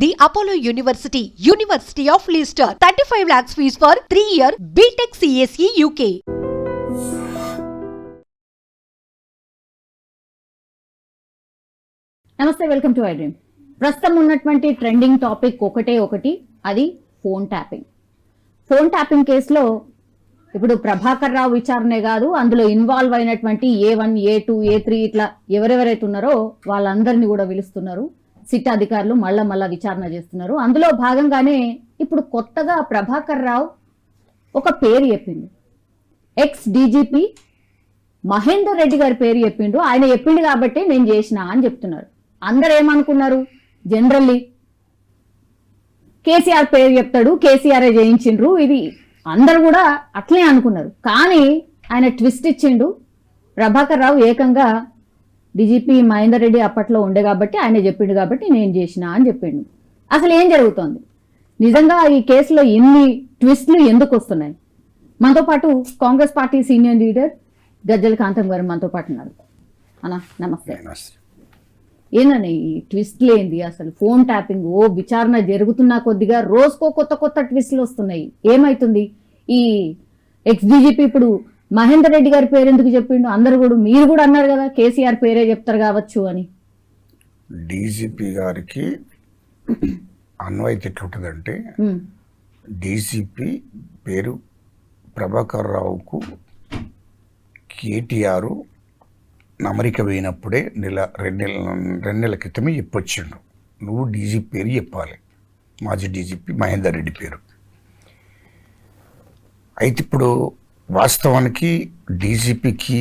The Apollo University, University of Leicester, 35 lakhs fees for 3-year BTech CSE UK. నమస్తే, welcome to I dream. ప్రస్తుతం ఉన్నటువంటి trending topic ఒకటి అది phone tapping. Phone tapping కేసులో ఇప్పుడు ప్రభాకర్ రావు విచారణే కాదు, అందులో ఇన్వాల్వ్ అయినటువంటి A1, A2, A3 ఇట్లా ఎవరెవరైతే ఉన్నారో వాళ్ళందరినీ కూడా పిలుస్తున్నారు. సిట్ అధికారులు మళ్ళా విచారణ చేస్తున్నారు. అందులో భాగంగానే ఇప్పుడు కొత్తగా ప్రభాకర్ రావు ఒక పేరు చెప్పిండు. ఎక్స్ డీజీపీ మహేందర్ రెడ్డి గారి పేరు చెప్పిండు. ఆయన చెప్పిండు కాబట్టి నేను చేసిన అని చెప్తున్నారు. అందరు ఏమనుకున్నారు? జనరల్లీ కేసీఆర్ పేరు చెప్తాడు, కేసీఆర్ చేయించిండ్రు, ఇది అందరు కూడా అట్లే అనుకున్నారు. కానీ ఆయన ట్విస్ట్ ఇచ్చిండు. ప్రభాకర్ రావు ఏకంగా డీజీపీ మహేందర్ రెడ్డి అప్పట్లో ఉండే కాబట్టి ఆయన చెప్పిండు కాబట్టి నేను చేసిన అని చెప్పిండు. అసలు ఏం జరుగుతోంది? నిజంగా ఈ కేసులో ఇన్ని ట్విస్ట్లు ఎందుకు వస్తున్నాయి? మనతో పాటు కాంగ్రెస్ పార్టీ సీనియర్ లీడర్ గజ్జల కాంతం గారు మనతో పాటు ఉన్నారు. అన్నా నమస్తే. ఏందని ఈ ట్విస్ట్లు ఏంది? అసలు ఫోన్ ట్యాపింగ్ విచారణ జరుగుతున్నా కొద్దిగా రోజుకో కొత్త ట్విస్ట్లు వస్తున్నాయి. ఏమైతుంది? ఈ ఎక్స్ డీజీపీ ఇప్పుడు మహేందర్ రెడ్డి గారి పేరు ఎందుకు చెప్పిండు? అందరు కూడా, మీరు కూడా అన్నారు కదా కేసీఆర్ పేరే చెప్తారు కావచ్చు అని. డీజీపీ గారికి అన్వయిత ఎట్లుంటుందంటే, డీజీపీ పేరు ప్రభాకర్ రావుకు కేటీఆర్ అమెరికా పోయినప్పుడే రెండు నెలల క్రితమే చెప్పొచ్చిండు, నువ్వు డీజీపీ పేరు చెప్పాలి, మాజీ డీజీపీ మహేందర్ రెడ్డి పేరు. అయితే ఇప్పుడు వాస్తవానికి డీజీపీకి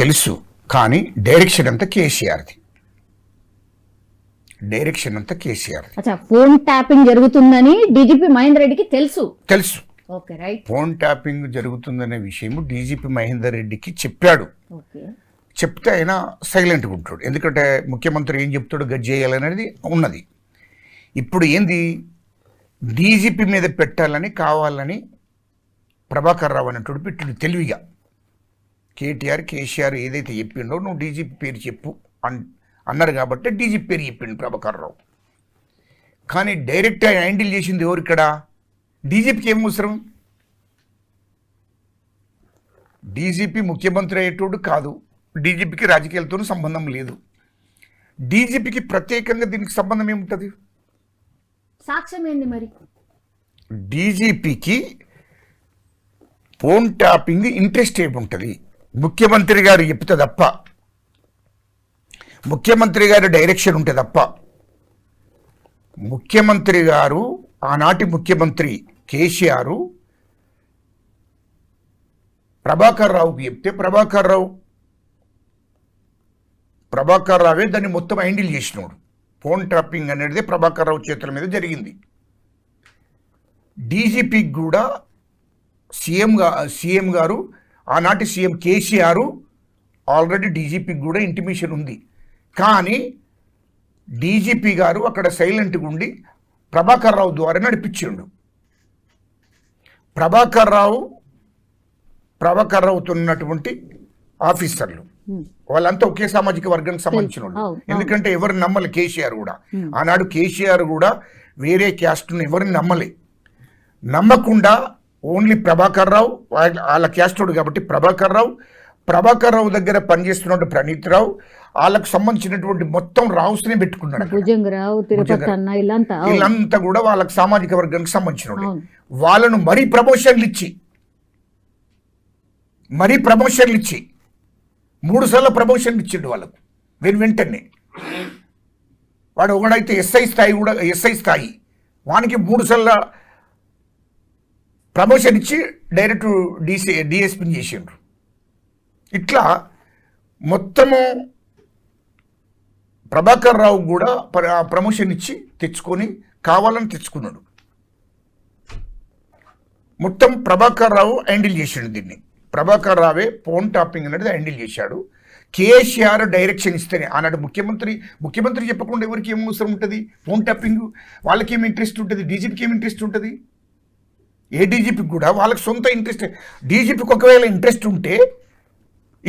తెలుసు, కానీ డైరెక్షన్ అంతా కేసీఆర్ది. ఫోన్ ట్యాపింగ్ జరుగుతుందని డీజీపీ మహేందర్ రెడ్డికి తెలుసు. Okay, right. ఫోన్ ట్యాపింగ్ జరుగుతుందనే విషయం డీజీపీ మహేందర్ రెడ్డికి చెప్పాడు. చెప్తే ఆయన సైలెంట్గా ఉంటాడు. ఎందుకంటే ముఖ్యమంత్రి ఏం చెప్తాడు, గజ్ చేయాలనేది ఉన్నది. ఇప్పుడు ఏంది, డీజీపీ మీద పెట్టాలని కావాలని ప్రభాకర్ రావు అనేటువంటి పెట్టిండు తెలివిగా. కేసీఆర్ ఏదైతే చెప్పిండో నువ్వు డీజీపీ పేరు చెప్పు అన్నారు కాబట్టి డీజీపీ పేరు చెప్పిండు ప్రభాకర్ రావు. కానీ డైరెక్ట్ హ్యాండిల్ చేసింది ఎవరు ఇక్కడ? డీజీపీకి ఏం అవసరం? డీజీపీ ముఖ్యమంత్రి అయ్యేటోడు కాదు, డీజీపీకి రాజకీయాలతో సంబంధం లేదు. డీజీపీకి ప్రత్యేకంగా దీనికి సంబంధం ఏముంటుంది? సాక్ష్యం ఏంది మరి? డీజీపీకి ఫోన్ ట్యాపింగ్ ఇంట్రెస్ట్ ఏముంటుంది? ముఖ్యమంత్రి గారు చెప్తే తప్ప, ముఖ్యమంత్రి గారి డైరెక్షన్ ఉంటే తప్ప, ముఖ్యమంత్రి గారు ఆనాటి ముఖ్యమంత్రి కేసీఆర్ ప్రభాకర్ రావుకి చెప్తే ప్రభాకర్ రావే దాన్ని మొత్తం హ్యాండిల్ చేసినాడు. ఫోన్ ట్యాపింగ్ అనేది ప్రభాకర్ రావు చేతుల మీద జరిగింది. డీజీపీకి కూడా సీఎం గారు ఆనాటి సీఎం కేసీఆర్ ఆల్రెడీ డీజీపీకి కూడా ఇంటిమేషన్ ఉంది. కానీ డీజీపీ గారు అక్కడ సైలెంట్గా ఉండి ప్రభాకర్ రావు ద్వారా నడిపించిండు. ప్రభాకర్ రావుతో ఉన్నటువంటి ఆఫీసర్లు వాళ్ళంతా ఒకే సామాజిక వర్గానికి సంబంధించిన వాళ్ళు. ఎందుకంటే ఎవరిని నమ్మలే కేసీఆర్ కూడా. ఆనాడు కేసీఆర్ కూడా వేరే క్యాస్ట్ను ఎవరిని నమ్మకుండా ఓన్లీ ప్రభాకర్ రావు, వాళ్ళ క్యాస్టోడు కాబట్టి ప్రభాకర్ రావు దగ్గర పనిచేస్తున్న ప్రణీత్ రావు, వాళ్ళకు సంబంధించినటువంటి మొత్తం రావుస్నే పెట్టుకున్నాడు. వీళ్ళంతా కూడా వాళ్ళకి సామాజిక వర్గానికి సంబంధించిన వాళ్ళను మరీ ప్రమోషన్లు ఇచ్చి 3 సార్లు ప్రమోషన్లు ఇచ్చిండు వాళ్ళకు. వెంటనే వాడు ఒకడైతే ఎస్ఐ స్థాయి వానికి 3 సార్లు ప్రమోషన్ ఇచ్చి డైరెక్ట్ డిఎస్పీని చేసిండ్రు. ఇట్లా మొత్తము ప్రభాకర్ రావు కూడా ప్రమోషన్ ఇచ్చి కావాలని తెచ్చుకున్నాడు. మొత్తం ప్రభాకర్ రావు హ్యాండిల్ చేసిండు దీన్ని. ప్రభాకర్ రావే ఫోన్ ట్యాపింగ్ అనేది హ్యాండిల్ చేశాడు. కేసీఆర్ డైరెక్షన్ ఇస్తేనే ఆనాడు ముఖ్యమంత్రి చెప్పకుండా ఎవరికి ఏం అవసరం ఉంటుంది? ఫోన్ ట్యాపింగ్ వాళ్ళకి ఏమి ఇంట్రెస్ట్ ఉంటుంది? డీజీపీకి ఏమి ఇంట్రెస్ట్ ఉంటుంది? ఏ డీజీపీకి కూడా వాళ్ళకి సొంత ఇంట్రెస్ట్. డీజీపీకి ఒకవేళ ఇంట్రెస్ట్ ఉంటే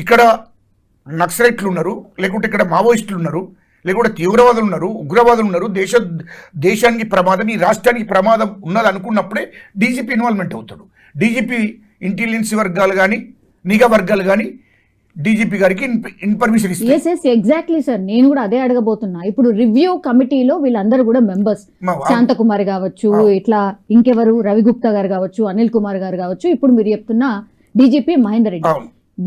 ఇక్కడ నక్సలైట్లు ఉన్నారు, లేకుంటే ఇక్కడ మావోయిస్టులు ఉన్నారు, లేకుంటే తీవ్రవాదులు ఉన్నారు, ఉగ్రవాదులు ఉన్నారు, దేశానికి ప్రమాదం, ఈ రాష్ట్రానికి ప్రమాదం ఉన్నది అనుకున్నప్పుడే డీజీపీ ఇన్వాల్వ్మెంట్ అవుతాడు. డీజీపీ ఇంటెలిజెన్స్ వర్గాలు కానీ నిఘా వర్గాలు కానీ డీజీపీ గారికి ఇన్ఫర్మేషన్ ఇస్తారు. ఎగ్జాక్ట్లీ సార్, నేను కూడా అదే అడగబోతున్నా. ఇప్పుడు రివ్యూ కమిటీలో వీళ్ళందరూ కూడా మెంబర్స్, శాంతకుమారి కావచ్చు, ఇట్లా ఇంకెవరు రవిగుప్తా గారు కావచ్చు, అనిల్ కుమార్ గారు కావచ్చు, ఇప్పుడు మీరు చెప్తున్న డీజీపీ మహేందర్ రెడ్డి,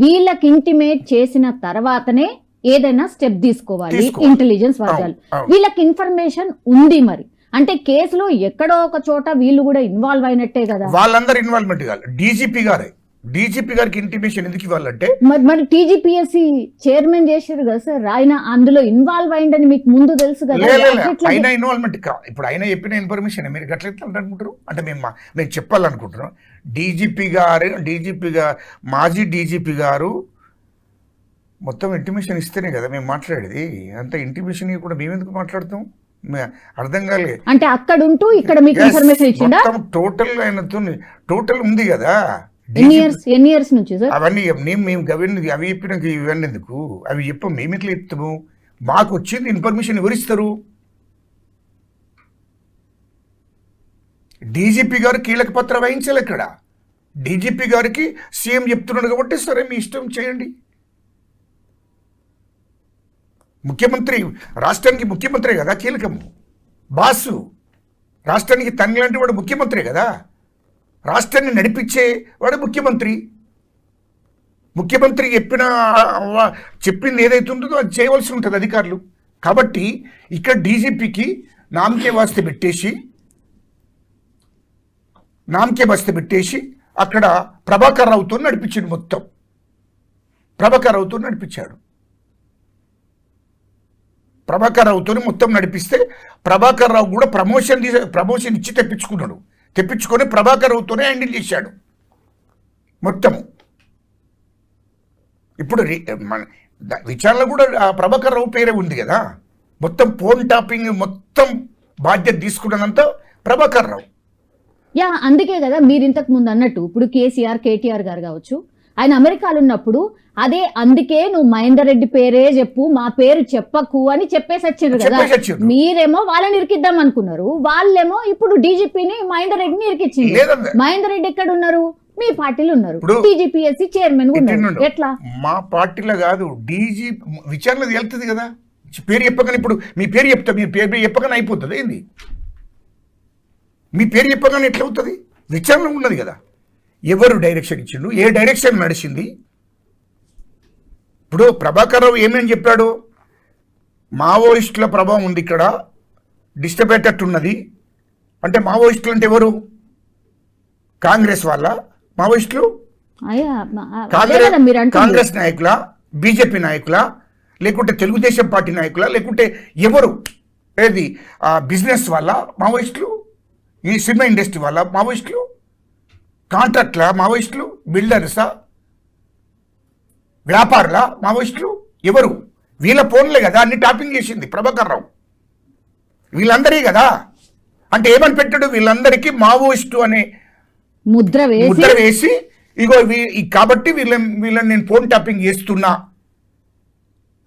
వీళ్ళకి ఇంటిమేట్ చేసిన తర్వాతనే ఏదైనా స్టెప్ తీసుకోవాలి ఇంటెలిజెన్స్ వర్గాలు. వీళ్ళకి ఇన్ఫర్మేషన్ ఉంది మరి అంటే కేసులో ఎక్కడో ఒక చోట వీళ్ళు కూడా ఇన్వాల్వ్ అయినట్టే కదా. వాళ్ళందరూ ఇన్వాల్వ్మెంట్ కాదు, డీజీపీ గారికి ఇంటిమేషన్ ఎందుకు ఇవ్వాలంటే మరి టీజీపీఎస్సీ చైర్మన్ చేశారు కదా సార్, ఆయన అందులో ఇన్వాల్వ్ అయిందని మీకు ముందు తెలుసు కదా. ఆయన ఇన్వాల్వ్మెంట్ ఇప్పుడు ఆయన చెప్పిన ఇన్ఫర్మేషన్ మీరు గట్ల అనుకుంటారు అంటే మేము చెప్పాలనుకుంటున్నాం. డీజీపీ గారు మాజీ డీజీపీ గారు మొత్తం ఇంటిమేషన్ ఇస్తేనే కదా మేము మాట్లాడేది. అంత ఇంటిమేషన్ కూడా మేము ఎందుకు మాట్లాడతాం అర్థం కాలేదు. అంటే అక్కడ ఉంటూ ఇక్కడ మీకు ఇన్ఫర్మేషన్ ఇచ్చిండా? టోటల్ ఆయనతో టోటల్ ఉంది కదా. ఎన్ని ఇయర్స్ నుంచి సార్ అవన్నీ మేము అవి చెప్పినాక ఇవన్నీ ఎందుకు, అవి చెప్పం మేము ఎట్లా చెప్తాము. మాకు వచ్చింది ఇన్ఫర్మేషన్ ఎవరిస్తారు? డీజీపీ గారు కీలక పాత్ర వహించాలి. ఇక్కడ డీజీపీ గారికి సీఎం చెప్తున్నాడు కాబట్టి సరే మీ ఇష్టం చేయండి. ముఖ్యమంత్రి రాష్ట్రానికి ముఖ్యమంత్రి కదా కీలకము, బాసు రాష్ట్రానికి తండ్రి లాంటి వాడు ముఖ్యమంత్రి కదా, రాష్ట్రాన్ని నడిపించే వాడు ముఖ్యమంత్రి. ముఖ్యమంత్రి చెప్పింది ఏదైతే ఉంటుందో అది చేయవలసి ఉంటుంది అధికారులు. కాబట్టి ఇక్కడ డీజీపీకి నామకే వాస్తే పెట్టేసి అక్కడ ప్రభాకర్ రావుతో నడిపించాడు. మొత్తం ప్రభాకర్ రావుతో నడిపిస్తే ప్రభాకర్ రావు కూడా ప్రమోషన్ ఇచ్చి తెప్పించుకొని ప్రభాకర్ రావుతోనే హ్యాండిల్ చేశాడు మొత్తము. ఇప్పుడు విచారణలో కూడా ప్రభాకర్ రావు పేరే ఉంది కదా. మొత్తం ఫోన్ టాపింగ్ మొత్తం బాధ్యత తీసుకున్నదంతా ప్రభాకర్ రావు. అందుకే కదా మీరు ఇంతకు ముందు అన్నట్టు ఇప్పుడు కేటీఆర్ గారు కావచ్చు, ఆయన అమెరికాలో ఉన్నప్పుడు అందుకే నువ్వు మహేందర్ రెడ్డి పేరే చెప్పు, మా పేరు చెప్పకు అని చెప్పేసి వచ్చారు కదా. మీరేమో వాళ్ళని ఇరికిద్దాం అనుకున్నారు, వాళ్ళేమో ఇప్పుడు డీజీపీని మహేందర్ రెడ్డిని ఇరికిచ్చింది. మహేందర్ రెడ్డి ఎక్కడ ఉన్నారు? మీ పార్టీలో ఉన్నారు, టీజీపీఎస్సీ చైర్మన్ ఉన్నారు. ఎట్లా? మా పార్టీలో కాదు, డీజీ విచారణ వెళ్తుంది కదా. పేరు చెప్పగానే ఇప్పుడు మీ పేరు చెప్తా, మీ పేరు చెప్పగానే అయిపోతుంది ఏంది? మీ పేరు చెప్పగానే ఎట్లా అవుతుంది? విచారణ ఉన్నది కదా. ఎవరు డైరెక్షన్ ఇచ్చిండు, ఏ డైరెక్షన్ నడిచింది? ఇప్పుడు ప్రభాకర్ రావు ఏమేమి చెప్పాడు? మావోయిస్టుల ప్రభావం ఉంది ఇక్కడ, డిస్టర్బ్ అయ్యేటట్టున్నది అంటే. మావోయిస్టులు అంటే ఎవరు? కాంగ్రెస్ వాళ్ళ మావోయిస్టులు? కాంగ్రెస్ నాయకుల, బీజేపీ నాయకుల, లేకుంటే తెలుగుదేశం పార్టీ నాయకుల, లేకుంటే ఎవరు? ఏది బిజినెస్ వాళ్ళ మావోయిస్టులు, ఈ సినిమా ఇండస్ట్రీ వాళ్ళ మావోయిస్టులు, కాంట్రాక్ట్ల మావోయిస్టులు, బిల్డర్సా, వ్యాపారుల మావోయిస్టులు ఎవరు? వీళ్ళ ఫోన్లే కదా అన్ని టాపింగ్ చేసింది ప్రభాకర్ రావు. వీళ్ళందరి కదా. అంటే ఏమని పెట్టాడు? వీళ్ళందరికీ మావోయిస్టు అనే ముద్ర వేసి ఇగో కాబట్టి వీళ్ళని నేను ఫోన్ టాపింగ్ చేస్తున్నా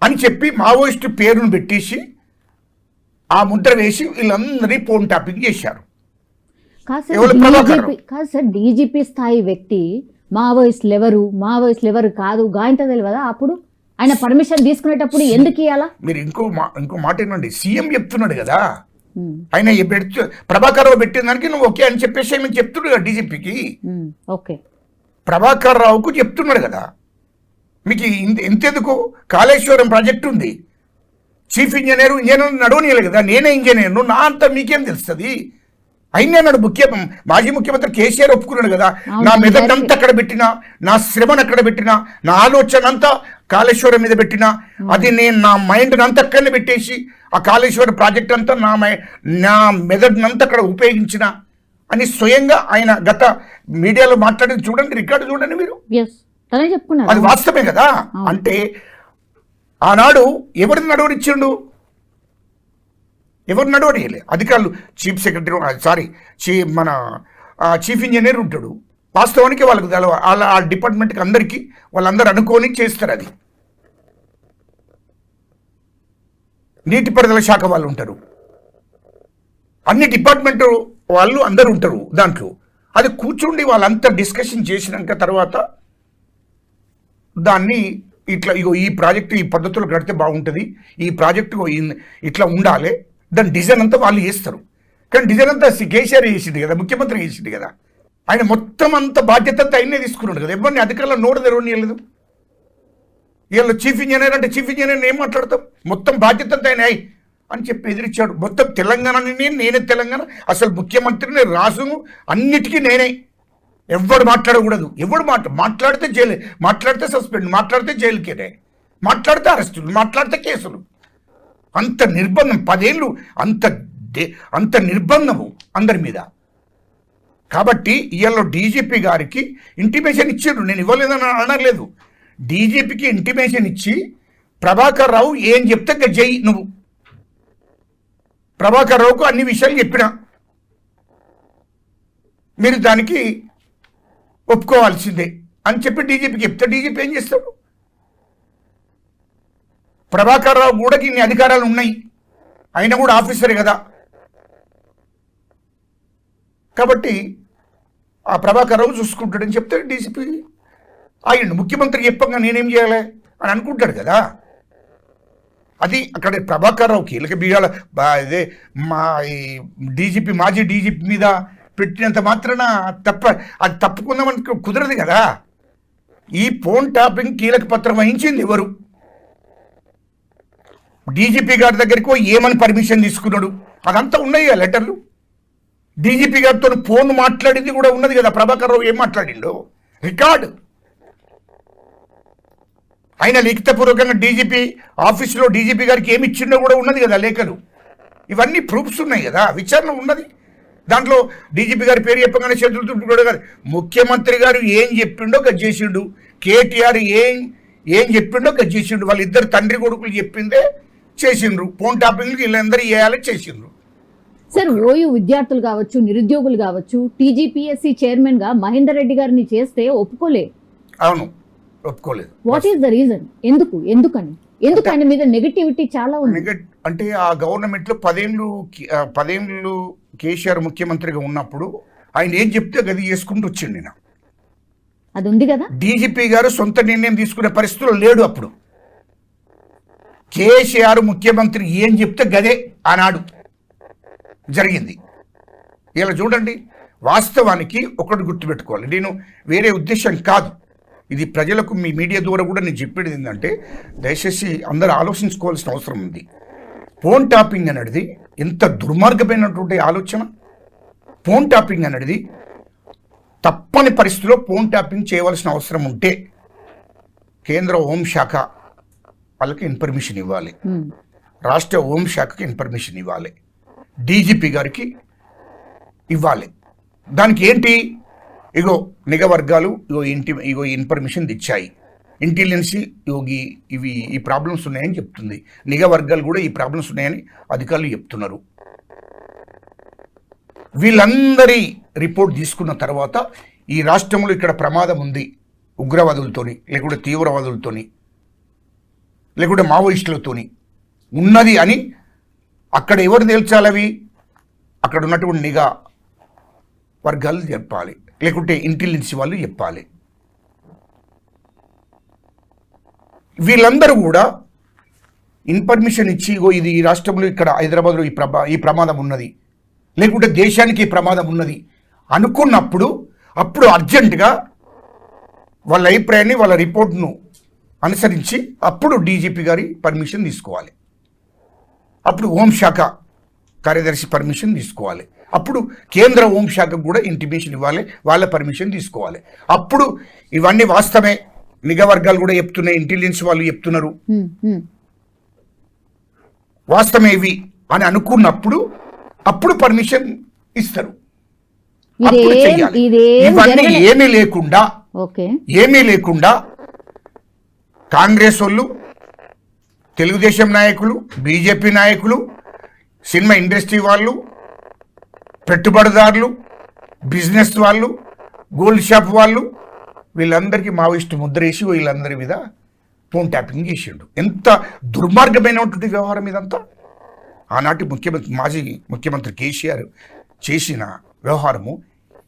అని చెప్పి మావోయిస్టు పేరును పెట్టేసి ఆ ముద్ర వేసి వీళ్ళందరినీ ఫోన్ టాపింగ్ చేశారు. కాదు సార్, డీజీపీ స్థాయి వ్యక్తి మావోయిస్టులు ఎవరు కాదు గాయంత తెలియదా? అప్పుడు ఆయన పర్మిషన్ తీసుకునేటప్పుడు ఎందుకు ఇవ్వాలా? మీరు ఇంకో మాట ఏంటండి, సీఎం చెప్తున్నాడు కదా, ఆయన ప్రభాకర్ రావు పెట్టిన దానికి నువ్వు ఓకే అని చెప్పేసి ఆయన చెప్తున్నాడు కదా డీజీపీకి. ఓకే, ప్రభాకర్ రావుకు చెప్తున్నాడు కదా. మీకు ఇంతెందుకు? కాళేశ్వరం ప్రాజెక్టు ఉంది, చీఫ్ ఇంజనీర్ నడవనీయాలి కదా. నేనే ఇంజనీర్ను, నా అంతా మీకేం తెలుస్తుంది? అయినాడు మాజీ ముఖ్యమంత్రి కేసీఆర్ ఒప్పుకున్నాడు కదా. నా మెదడంతా అక్కడ పెట్టినా, నా శ్రమను అక్కడ పెట్టినా, నా ఆలోచన అంతా కాళేశ్వరం మీద పెట్టినా, అది నేను నా మైండ్ అంతా అక్కడనే పెట్టేసి ఆ కాళేశ్వరం ప్రాజెక్ట్ అంతా నా మెదడునంతా అక్కడ ఉపయోగించిన అని స్వయంగా ఆయన గత మీడియాలో మాట్లాడేది చూడండి, రికార్డు చూడండి మీరు. అది వాస్తవమే కదా. అంటే ఆనాడు ఎవరిని నడవనిచ్చిండు? ఎవరు నడవనియలే అధికారులు. చీఫ్ సెక్రటరీ మన చీఫ్ ఇంజనీర్ ఉంటాడు. వాస్తవానికి వాళ్ళకి వాళ్ళ ఆ డిపార్ట్మెంట్కి అందరికీ వాళ్ళందరూ అనుకోని చేస్తారు. అది నీటిపారుదల శాఖ వాళ్ళు ఉంటారు, అన్ని డిపార్ట్మెంట్ వాళ్ళు అందరూ ఉంటారు దాంట్లో. అది కూర్చుండి వాళ్ళంతా డిస్కషన్ చేసినాక తర్వాత దాన్ని ఇట్లా ఇగో ఈ ప్రాజెక్టు ఈ పద్ధతిలో కడితే బాగుంటుంది, ఈ ప్రాజెక్టు ఇట్లా ఉండాలి, దాని డిజైన్ అంతా వాళ్ళు చేస్తారు. కానీ డిజైన్ అంతా కేసీఆర్ చేసింది కదా, ముఖ్యమంత్రి చేసింది కదా. ఆయన మొత్తం అంత బాధ్యత అంతా ఆయనే తీసుకున్నాడు కదా. ఎవరిని అధికారులు నోరు తెరవనియలేదు. వీళ్ళు చీఫ్ ఇంజనీర్ అంటే చీఫ్ ఇంజనీర్ ఏం మాట్లాడతాం, మొత్తం బాధ్యత అంతా ఆయన అని చెప్పి ఎదిరించాడు. మొత్తం తెలంగాణని నేనే తెలంగాణ, అసలు ముఖ్యమంత్రిని రాసును అన్నిటికీ నేనే, ఎవడు మాట్లాడకూడదు, ఎవడు మాట్లాడితే జైలు, మాట్లాడితే సస్పెండ్, మాట్లాడితే జైలుకేనే, మాట్లాడితే అరెస్టులు, మాట్లాడితే కేసులు. అంత నిర్బంధం 10 ఏళ్ళు, అంత నిర్బంధము అందరి మీద. కాబట్టి ఇవాళ డీజీపీ గారికి ఇంటిమేషన్ ఇచ్చారు, నేను ఇవ్వలేదని అనలేదు. డీజీపీకి ఇంటిమేషన్ ఇచ్చి ప్రభాకర్ రావు ఏం చెప్తే జై నువ్వు, ప్రభాకర్ రావుకు అన్ని విషయాలు చెప్పినా మీరు దానికి ఒప్పుకోవాల్సిందే అని చెప్పి డీజీపీకి చెప్తే డీజీపీ ఏం చేస్తాడు? ప్రభాకర్ రావు కూడా ఇన్ని అధికారాలు ఉన్నాయి, ఆయన కూడా ఆఫీసరే కదా. కాబట్టి ఆ ప్రభాకర్ రావు చూసుకుంటాడని చెప్తే డీజీపీ ఆయన ముఖ్యమంత్రి చెప్పంగా నేనేం చేయాలి అని అనుకుంటాడు కదా. అది అక్కడ ప్రభాకర్ రావు కీలక బియ్యాల ఇదే మా ఈ డీజీపీ మాజీ డీజీపీ మీద పెట్టినంత మాత్రాన అది తప్పుకుందామని కుదరదు కదా. ఈ ఫోన్ ట్యాపింగ్ కీలక పత్రం వహించింది ఎవరు? డీజీపీ గారి దగ్గరికి ఏమని పర్మిషన్ తీసుకున్నాడు, అదంతా ఉన్నాయి ఆ లెటర్లు. డీజీపీ గారితో ఫోన్ మాట్లాడింది కూడా ఉన్నది కదా, ప్రభాకర్ రావు ఏం మాట్లాడిండో రికార్డు. ఆయన లిఖితపూర్వకంగా డీజీపీ ఆఫీసులో డీజీపీ గారికి ఏమి ఇచ్చిండో కూడా ఉన్నది కదా లేఖలు. ఇవన్నీ ప్రూఫ్స్ ఉన్నాయి కదా, విచారణ ఉన్నది. దాంట్లో డీజీపీ గారి పేరు చెప్పగానే చేతులు తుట్టుకోవడం కాదు, ముఖ్యమంత్రి గారు ఏం చెప్పిండో గది చేసిండు, కేటీఆర్ ఏం చెప్పిండో గది చేసిండు, వాళ్ళిద్దరు తండ్రి కొడుకులు చెప్పిందే చేసిండ్రు. ఫోన్ టాపింగ్లు వీళ్ళందరూ వేయాలని చేసిండ్రు. సార్, ఓయూ విద్యార్థులు కావచ్చు, నిరుద్యోగులు కావచ్చు, టీజీపీఎస్సీ చైర్మన్ గా మహేందర్ రెడ్డి గారిని చేస్తే ఒప్పుకోలే. అవును, ఒప్పుకోలేదు. What is the reason? ఎందుకని ఆయన మీద నెగటివిటీ చాలా ఉంది. అంటే ఆ గవర్నమెంట్ లో 10 ఏళ్ళు కేసీఆర్ ముఖ్యమంత్రిగా ఉన్నప్పుడు ఆయన ఏం చెప్తే గది చేసుకుంటూ వచ్చిండు. నేను అది ఉంది కదా. డీజీపీ గారు సొంత నిర్ణయం తీసుకునే పరిస్థితుల్లో లేడు అప్పుడు. కేసీఆర్ ముఖ్యమంత్రి ఏం చెప్తే గదే ఆనాడు జరిగింది. ఇలా చూడండి, వాస్తవానికి ఒకటి గుర్తుపెట్టుకోవాలి, నేను వేరే ఉద్దేశం కాదు, ఇది ప్రజలకు మీ మీడియా ద్వారా కూడా నేను చెప్పేది ఏంటంటే దయచేసి అందరూ ఆలోచించుకోవాల్సిన అవసరం ఉంది. ఫోన్ ట్యాపింగ్ అనేది ఎంత దుర్మార్గమైనటువంటి ఆలోచన. ఫోన్ ట్యాపింగ్ అనేది తప్పని పరిస్థితిలో ఫోన్ ట్యాపింగ్ చేయవలసిన అవసరం ఉంటే కేంద్ర హోంశాఖ వాళ్ళకి ఇన్ఫర్మేషన్ ఇవ్వాలి, రాష్ట్ర హోంశాఖకి ఇన్ఫర్మేషన్ ఇవ్వాలి, డీజీపీ గారికి ఇవ్వాలి. దానికి ఏంటి, ఇగో నిఘా వర్గాలు ఇగో ఇన్ఫర్మేషన్ ఇచ్చాయి, ఇంటెలిజెన్సీ యోగి ఈ ప్రాబ్లమ్స్ ఉన్నాయని చెప్తుంది, నిఘా వర్గాలు కూడా ఈ ప్రాబ్లమ్స్ ఉన్నాయని అధికారులు చెప్తున్నారు. వీళ్ళందరి రిపోర్ట్ తీసుకున్న తర్వాత ఈ రాష్ట్రంలో ఇక్కడ ప్రమాదం ఉంది ఉగ్రవాదులతోని, లేకుంటే తీవ్రవాదులతోని, లేకుంటే మావోయిస్టులతోని ఉన్నది అని అక్కడ ఎవరు తేల్చాలవి? అక్కడ ఉన్నటువంటి నిఘా వర్గాలు చెప్పాలి, లేకుంటే ఇంటెలిజెన్స్ వాళ్ళు చెప్పాలి. వీళ్ళందరూ కూడా ఇన్ఫర్మేషన్ ఇచ్చి ఇగో ఇది ఈ రాష్ట్రంలో ఇక్కడ హైదరాబాద్లో ఈ ప్రమాదం ఉన్నది, లేకుంటే దేశానికి ఈ ప్రమాదం ఉన్నది అనుకున్నప్పుడు అప్పుడు అర్జెంటుగా వాళ్ళ అభిప్రాయాన్ని వాళ్ళ రిపోర్ట్ను అనుసరించి అప్పుడు డీజీపీ గారి పర్మిషన్ తీసుకోవాలి, అప్పుడు హోంశాఖ కార్యదర్శి పర్మిషన్ తీసుకోవాలి, అప్పుడు కేంద్ర హోంశాఖకు కూడా ఇంటిమేషన్ ఇవ్వాలి, వాళ్ళ పర్మిషన్ తీసుకోవాలి. అప్పుడు ఇవన్నీ వాస్తవమే, నిఘా వర్గాలు కూడా చెప్తున్నాయి, ఇంటెలిజెన్స్ వాళ్ళు చెప్తున్నారు వాస్తవమే ఇవి అని అనుకున్నప్పుడు అప్పుడు పర్మిషన్ ఇస్తారు, అప్పుడు చెయ్యాలి. ఇవన్నీ ఏమీ లేకుండా కాంగ్రెస్ వాళ్ళు, తెలుగుదేశం నాయకులు, బీజేపీ నాయకులు, సినిమా ఇండస్ట్రీ వాళ్ళు, పెట్టుబడిదారులు, బిజినెస్ వాళ్ళు, గోల్డ్ షాప్ వాళ్ళు, వీళ్ళందరికీ మావోయిస్టు ముద్ర వేసి వీళ్ళందరి మీద ఫోన్ ట్యాపింగ్ చేసిండు. ఎంత దుర్మార్గమైనటువంటి వ్యవహారం ఇదంతా. ఆనాటి మాజీ ముఖ్యమంత్రి కేసీఆర్ చేసిన వ్యవహారము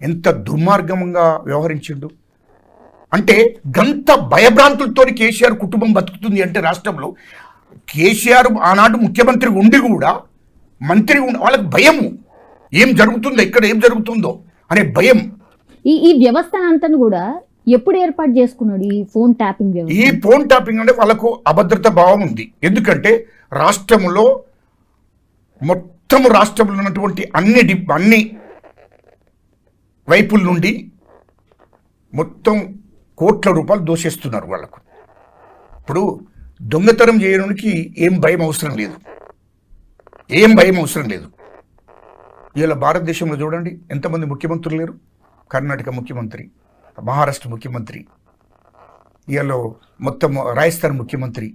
ఎంత దుర్మార్గంగా వ్యవహరించిండు. అంటే గంత భయభ్రాంతులతో కేసీఆర్ కుటుంబం బతుకుతుంది అంటే రాష్ట్రంలో కేసీఆర్ ఆనాడు ముఖ్యమంత్రి ఉండి కూడా మంత్రి వాళ్ళకి భయము, ఏం జరుగుతుందో ఇక్కడ ఏం జరుగుతుందో అనే భయం. ఈ వ్యవస్థ అంతా కూడా ఎప్పుడు ఏర్పాటు చేసుకున్నాడు ఈ ఫోన్ ట్యాపింగ్ వ్యవస్థ? ఈ ఫోన్ ట్యాపింగ్ అంటే వాళ్ళకు అభద్రత భావం ఉంది. ఎందుకంటే రాష్ట్రంలో మొత్తం రాష్ట్రంలో ఉన్నటువంటి అన్ని వైపుల నుండి మొత్తం కోట్ల రూపాయలు దోషేస్తున్నారు వాళ్ళకు. ఇప్పుడు దొంగతనం చేయడానికి ఏం భయం అవసరం లేదు, ఇలా భారతదేశంలో చూడండి ఎంతమంది ముఖ్యమంత్రులు లేరు. కర్ణాటక ముఖ్యమంత్రి, మహారాష్ట్ర ముఖ్యమంత్రి, ఇలా మొత్తం రాజస్థాన్ ముఖ్యమంత్రి,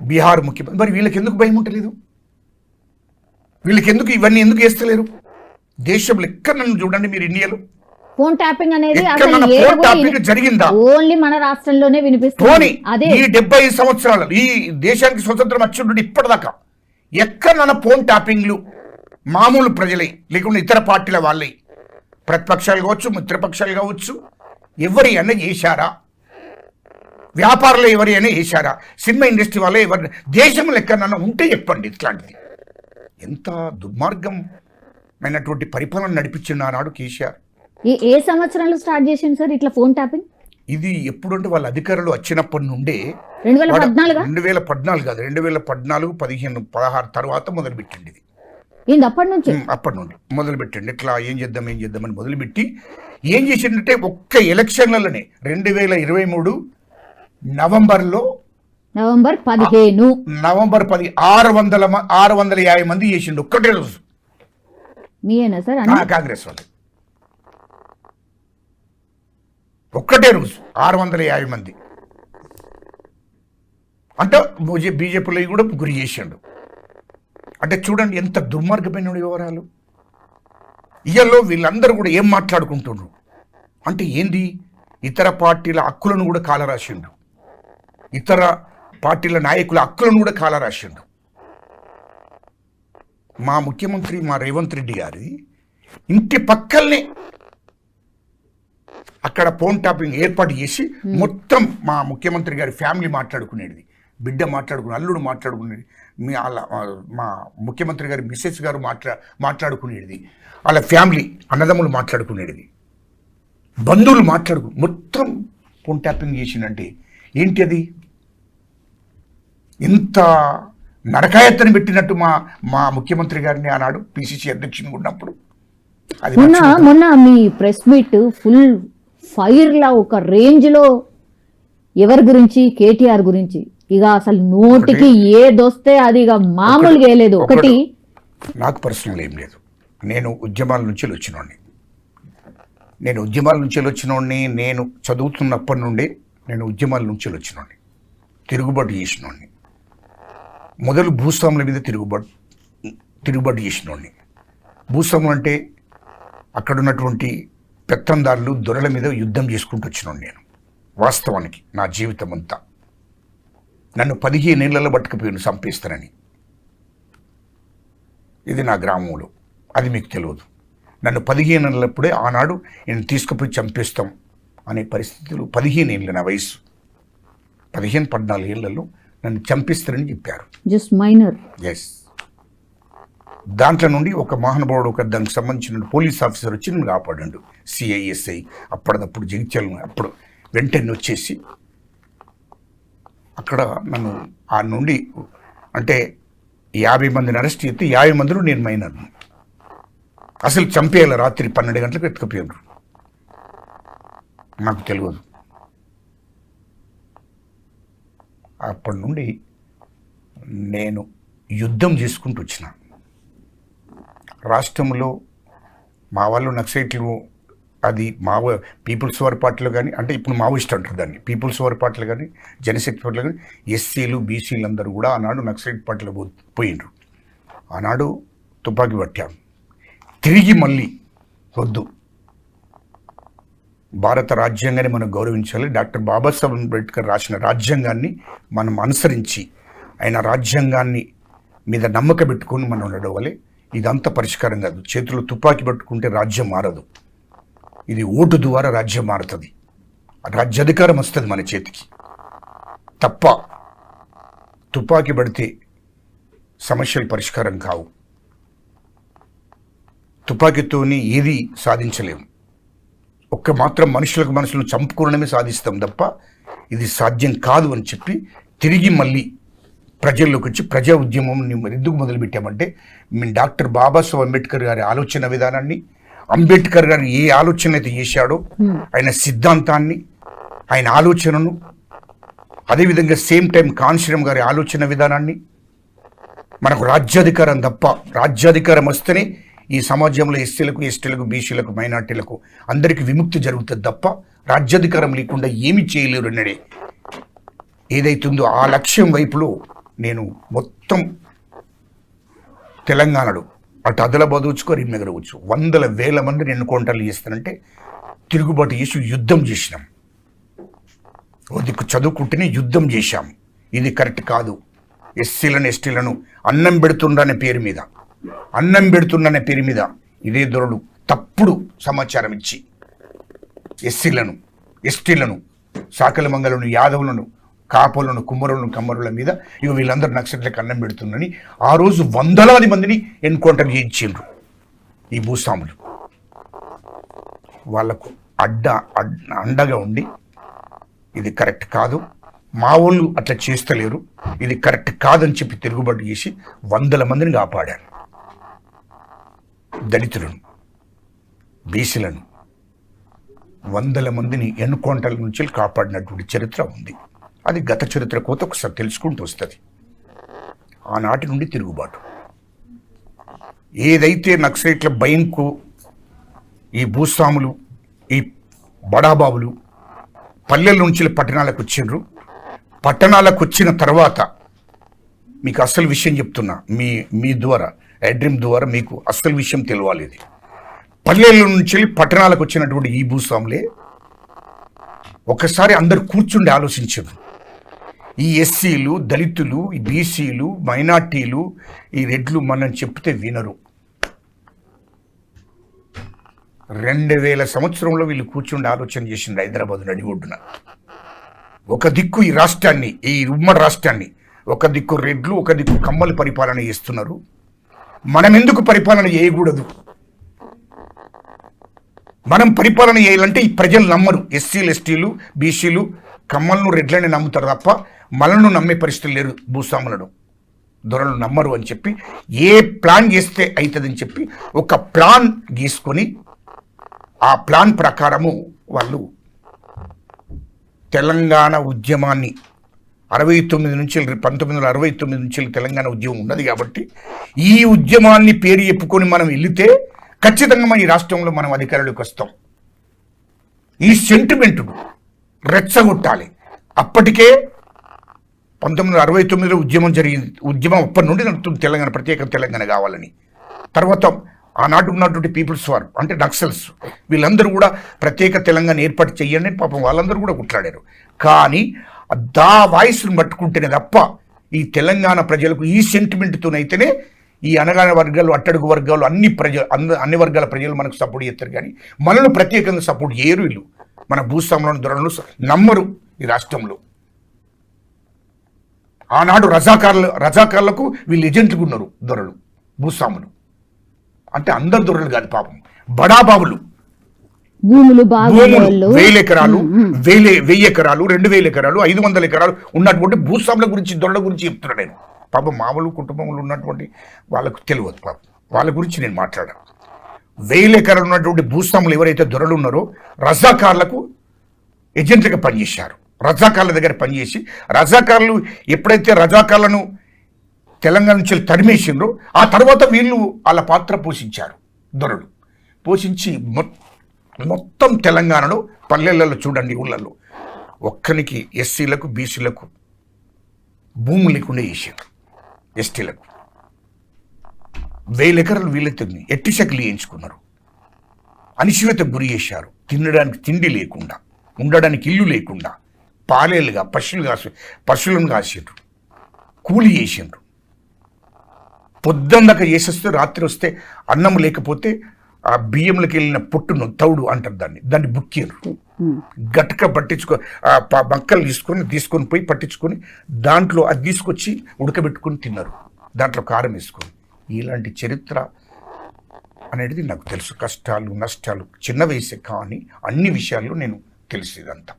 బీహార్ ముఖ్యమంత్రి. మరి వీళ్ళకి ఎందుకు భయం ఉంటలేదు? వీళ్ళకి ఇవన్నీ ఎందుకు చేస్తలేరు? దేశంలో ఎక్కడ నన్ను చూడండి మీరు, ఇండియాలో ఫోన్ ట్యాపింగ్ అనేది జరిగిందా? ఓన్లీ మన రాష్ట్రంలోనే వినిపిస్తుంది. ఈ 75 సంవత్సరాలు ఈ దేశానికి స్వతంత్రం వచ్చి ఇప్పటిదాకా ఎక్కడ ఫోన్ ట్యాపింగ్లు మామూలు ప్రజలే, లేకుండా ఇతర పార్టీల వాళ్ళే, ప్రతిపక్షాలు కావచ్చు మిత్రపక్షాలు కావచ్చు, ఎవరి అయినా చేశారా? వ్యాపారులు ఎవరి అయినా చేశారా? సినిమా ఇండస్ట్రీ వాళ్ళే ఎవరి దేశంలో ఎక్కడన్నా ఉంటే చెప్పండి. ఇట్లాంటిది ఎంత దుర్మార్గమైనటువంటి పరిపాలన నడిపించింది ఆనాడు కేసీఆర్. ఏ సంవత్సరంలో స్టార్ట్ చేసింది సార్ ఇట్లా ఫోన్ ట్యాపింగ్? ఇది ఎప్పుడంటే వాళ్ళ అధికారులు వచ్చినప్పటి నుండే 2014 కాదు, 2014, 15, 16 తర్వాత మొదలుపెట్టింది ఇది. అప్పటి నుండి మొదలుపెట్టండి. ఇట్లా ఏం చేద్దామని మొదలుపెట్టి ఏం చేసిందంటే ఒక్క ఎలక్షన్లలోనే 2023 నవంబర్ 15 650 మంది చేసిండు ఒక్కటే రోజు. మీయేనా సార్? కాంగ్రెస్ వాళ్ళు ఒక్కటే రోజు 650 మంది. అంటే బీజేపీలో కూడా గురి చేసిండు. అంటే చూడండి ఎంత దుర్మార్గమైన వివరాలు. ఇయ్యలో వీళ్ళందరూ కూడా ఏం మాట్లాడుకుంటున్నారు అంటే ఏంది, ఇతర పార్టీల హక్కులను కూడా కాలరాసిండు, ఇతర పార్టీల నాయకుల హక్కులను కూడా కాలరాసిండు. మా ముఖ్యమంత్రి మా రేవంత్ రెడ్డి గారి ఇంటి పక్కల్నే అక్కడ ఫోన్ ట్యాపింగ్ ఏర్పాటు చేసి మొత్తం మా ముఖ్యమంత్రి గారి ఫ్యామిలీ మాట్లాడుకునేది, బిడ్డ మాట్లాడుకునే, అల్లుడు మాట్లాడుకునేది, మా ముఖ్యమంత్రి గారి మిస్సెస్ గారు మాట్లాడుకునేది, వాళ్ళ ఫ్యామిలీ అన్నదమ్ములు మాట్లాడుకునేది, బంధువులు మొత్తం ఫోన్ ట్యాపింగ్ చేసిందంటే ఏంటి అది? ఇంత నరకాయత్తని పెట్టినట్టు మా ముఖ్యమంత్రి గారిని ఆనాడు పిసిసి అధ్యక్షునిగా ఉన్నప్పుడు. మొన్న మీ ప్రెస్ మీట్ ఫుల్ ఫైర్ లా ఒక రేంజ్ లో ఎవరి గురించి, కేటీఆర్ గురించి ఇక అసలు నోటికి ఏదొస్తే అది ఇక మామూలుగా వేయలేదు. ఒకటి నాకు పర్సనల్ ఏం లేదు, నేను ఉద్యమాల నుంచి వచ్చినోడిని, నేను చదువుతున్నప్పటి నుండి నేను ఉద్యమాల నుంచి వచ్చినోడిని, తిరుగుబాటు చేసినోడిని, మొదలు భూస్వాముల మీద తిరుగుబాటు చేసినోడిని. భూస్వాములు అంటే అక్కడ ఉన్నటువంటి పెత్తందారులు, దొరల మీద యుద్ధం చేసుకుంటూ వచ్చినోడిని నేను. వాస్తవానికి నా జీవితం అంతా నన్ను 15 ఏళ్లలో పట్టుకుపోయాను చంపేస్తానని. ఇది నా గ్రామంలో, అది మీకు తెలియదు. నన్ను 15 ఏళ్ళప్పుడే ఆనాడు నేను తీసుకుపోయి చంపేస్తాం అనే పరిస్థితులు, 15 ఏళ్ళు నా వయసు, 14 ఏళ్లలో నన్ను చంపిస్తారని చెప్పారు. Just minor. ఎస్. దాంట్లో నుండి ఒక మహానుభావుడు, దానికి సంబంధించిన పోలీస్ ఆఫీసర్ వచ్చి నన్ను కాపాడాడు, సిఐఎస్ఐ. అప్పటిదప్పుడు జగిత్యాల అప్పుడు వెంటనే వచ్చేసి అక్కడ నన్ను ఆ నుండి అంటే 50 మందిని అరెస్ట్ చేస్తే 50 మందిలో నేను మైనర్. అసలు చంపేయాలి రాత్రి 12 గంటలకు ఎత్తుకుపోయారు, నాకు తెలియదు. అప్పటి నుండి నేను యుద్ధం చేసుకుంటూ వచ్చిన. రాష్ట్రంలో మా వాళ్ళు నక్సలైట్లు, అది పీపుల్స్ వార్ పార్టీలో కానీ, అంటే ఇప్పుడు మావోయిస్ట్ అంటారు దాన్ని, పీపుల్స్ వార్ పార్టీలో కానీ జనశక్తి పార్టీలో కానీ ఎస్సీలు బీసీలు అందరూ కూడా ఆనాడు నక్సలైట్ పార్టీలో పోయిండ్రు. ఆనాడు తుపాకీ పట్టాం. తిరిగి మళ్ళీ వద్దు, భారత రాజ్యాంగాన్ని మనం గౌరవించాలి. డాక్టర్ బాబాసాహెబ్ అంబేద్కర్ రాసిన రాజ్యాంగాన్ని మనం అనుసరించి ఆయన రాజ్యాంగాన్ని మీద నమ్మకం పెట్టుకొని మనం నడవాలి. ఇదంతా పరిష్కారం కాదు. చేతిలో తుపాకీ పట్టుకుంటే రాజ్యం మారదు. ఇది ఓటు ద్వారా రాజ్యం మారుతుంది. రాజ్యాధికారం వస్తుంది మన చేతికి తప్ప తుపాకీ పడితే సమస్యలు పరిష్కారం కావు. తుపాకీతోని ఏది సాధించలేము. ఒక్క మాత్రం మనుషులను చంపుకోవడమే సాధిస్తాం తప్ప ఇది సాధ్యం కాదు అని చెప్పి తిరిగి మళ్ళీ ప్రజల్లోకి వచ్చి ప్రజా ఉద్యమం ఎందుకు మొదలుపెట్టామంటే మేము డాక్టర్ బాబాసాహెబ్ అంబేద్కర్ గారి ఆలోచన విధానాన్ని, అంబేద్కర్ గారు ఏ ఆలోచన అయితే చేశాడో ఆయన సిద్ధాంతాన్ని, ఆయన ఆలోచనను, అదేవిధంగా సేమ్ టైం కాన్శీరామ్ గారి ఆలోచన విధానాన్ని, మనకు రాజ్యాధికారం తప్ప రాజ్యాధికారం వస్తేనే ఈ సమాజంలో ఎస్సీలకు, ఎస్టీలకు, బీసీలకు, మైనార్టీలకు అందరికీ విముక్తి జరుగుతుంది తప్ప రాజ్యాధికారం లేకుండా ఏమి చేయలేరు అన్నడే ఏదైతుందో ఆ లక్ష్యం వైపులో నేను మొత్తం తెలంగాణలో అటు ఆదిలాబాద్ వచ్చు, కరీంనగర్ వచ్చు 100,000 మందిని ఎన్నుకోంటాలు చేస్తానంటే తిరుగుబాటు చేసి యుద్ధం చేసినాం. ఓ దిక్కు చదువుకుంటేనే యుద్ధం చేశాం. ఇది కరెక్ట్ కాదు. ఎస్సీలను, ఎస్టీలను అన్నం పెడుతుండనే పేరు మీద ఇదే దొరలు తప్పుడు సమాచారం ఇచ్చి ఎస్సీలను, ఎస్టీలను, సాకల మంగళను, యాదవులను, కాపులను, కుమ్మరులను, కమ్మరుల మీద ఇక వీళ్ళందరూ నక్సలైట్లకు అన్నం పెడుతుందని ఆ రోజు 100,000 మందిని ఎన్కౌంటర్ చేయించిండ్రు ఈ భూస్వాములు. వాళ్లకు అండగా ఉండి ఇది కరెక్ట్ కాదు, మా వాళ్ళు అట్లా చేస్తలేరు, ఇది కరెక్ట్ కాదని చెప్పి తిరుగుబాటు చేసి 100,000 మందిని కాపాడారు. దళితులను, బీసీలను 100,000 మందిని ఎన్కౌంటర్ల నుంచి కాపాడినటువంటి చరిత్ర ఉంది. అది గత చరిత్ర కోత ఒకసారి తెలుసుకుంటూ వస్తుంది. ఆనాటి నుండి తిరుగుబాటు ఏదైతే నక్సలైట్ల భయంకు ఈ భూస్వాములు, ఈ బడాబాబులు పల్లెల నుంచి పట్టణాలకు వచ్చిండ్రు. పట్టణాలకు వచ్చిన తర్వాత మీకు అసలు విషయం చెప్తున్నా, మీ ద్వారా డ్రీమ్ ద్వారా మీకు అసలు విషయం తెలియాలి. ఇది పల్లెల నుంచి పట్టణాలకు వచ్చినటువంటి ఈ భూస్వాములే ఒకసారి అందరు కూర్చుండి ఆలోచించారు. ఈ ఎస్సీలు, దళితులు, ఈ బీసీలు, మైనార్టీలు, ఈ రెడ్లు మనం చెప్తే వినరు. 2000 సంవత్సరంలో వీళ్ళు కూర్చుండి ఆలోచన చేసింది. హైదరాబాద్ నడిగొడ్డున ఒక దిక్కు ఈ రాష్ట్రాన్ని, ఈ ఉమ్మడి రాష్ట్రాన్ని, ఒక దిక్కు రెడ్లు, ఒక దిక్కు కమ్మలు పరిపాలన చేస్తున్నారు. మనం ఎందుకు పరిపాలన చేయకూడదు? మనం పరిపాలన చేయాలంటే ఈ ప్రజలు నమ్మరు. ఎస్సీలు, ఎస్టీలు, బీసీలు, కమ్మలను, రెడ్లని నమ్ముతారు తప్ప మనల్ని నమ్మే పరిస్థితులు లేరు. భూస్వాములను, దొరలు నమ్మరు అని చెప్పి ఏ ప్లాన్ చేస్తే అవుతుందని చెప్పి ఒక ప్లాన్ గీసుకొని ఆ ప్లాన్ ప్రకారము వాళ్ళు తెలంగాణ ఉద్యమాన్ని 69 నుంచి 1969 నుంచి తెలంగాణ ఉద్యమం ఉన్నది కాబట్టి ఈ ఉద్యమాన్ని పేరు చెప్పుకొని మనం వెళితే ఖచ్చితంగా మన ఈ రాష్ట్రంలో మనం అధికారులకు వస్తాం. ఈ సెంటిమెంటును రెచ్చగొట్టాలి. అప్పటికే 1969లో ఉద్యమం జరిగింది. ఉద్యమం అప్పటి నుండి నడుస్తుంది తెలంగాణ, ప్రత్యేక తెలంగాణ కావాలని. తర్వాత ఆనాటి ఉన్నటువంటి పీపుల్స్ వార్ అంటే నక్సల్స్ వీళ్ళందరూ కూడా ప్రత్యేక తెలంగాణ ఏర్పాటు చెయ్యండి పాపం వాళ్ళందరూ కూడా కొట్లాడారు. కానీ దా వాయిస్ను పట్టుకుంటేనే తప్ప ఈ తెలంగాణ ప్రజలకు ఈ సెంటిమెంట్తోనైతేనే ఈ అనగాన వర్గాలు, అట్టడుగు వర్గాలు, అన్ని వర్గాల ప్రజలు మనకు సపోర్ట్ చేస్తారు. కానీ మనల్ని ప్రత్యేకంగా సపోర్ట్ చేయరు. వీళ్ళు మన భూస్వాములను, దొరలను నమ్మరు ఈ రాష్ట్రంలో. ఆనాడు రజాకార్లకు వీళ్ళు ఏజెంట్లుగా ఉన్నారు దొరలు, భూస్వాములు. అంటే అందరు దొరలు కాదు పాపం, బడాబాబులు. భూములు 1000 ఎకరాలు, 1000 ఎకరాలు, 2000 ఎకరాలు, 500 ఎకరాలు ఉన్నటువంటి భూస్వాముల గురించి, దొరల గురించి చెప్తున్నాను నేను. పాపం మామూలు కుటుంబంలో ఉన్నటువంటి వాళ్ళకు తెలియదు. పాపం వాళ్ళ గురించి నేను మాట్లాడాను. 1000 ఎకరాలు ఉన్నటువంటి భూస్వాములు ఎవరైతే దొరలు ఉన్నారో రజాకార్లకు ఏజెంట్లుగా పనిచేశారు. రజాకార్ల దగ్గర పనిచేసి రజాకార్లు ఎప్పుడైతే రజాకార్లను తెలంగాణ నుంచి తరిమేసిండ్రో ఆ తర్వాత వీళ్ళు వాళ్ళ పాత్ర పోషించారు. దొరలు పోషించి మొత్తం తెలంగాణలో పల్లెలలో చూడండి, ఊళ్ళల్లో ఒక్కనికి ఎస్సీలకు, బీసీలకు భూములు లేకుండా చేశారు. ఎస్టీలకు 1000 ఎకరాలు వీళ్ళతో ఎట్టిశకలు వేయించుకున్నారు. అనిశ్చితకు గురి చేశారు. తినడానికి తిండి లేకుండా, ఉండడానికి ఇల్లు లేకుండా పాలేలుగా పశువులను కాసిండ్రు, కూలి చేసిండ్రు. పొద్దున్నదాకా చేసేస్తే రాత్రి వస్తే అన్నం లేకపోతే ఆ బియ్యంలోకి వెళ్ళిన పొట్టును తౌడు అంటారు దాన్ని బుక్కిరు గట్క పట్టించుకో మక్కలు తీసుకొని పోయి పట్టించుకొని దాంట్లో అది తీసుకొచ్చి ఉడకబెట్టుకొని తిన్నారు, దాంట్లో కారం వేసుకొని. ఇలాంటి చరిత్ర అనేది నాకు తెలుసు. కష్టాలు నష్టాలు చిన్న వయసే కానీ అన్ని విషయాల్లో నేను తెలిసేదంతా.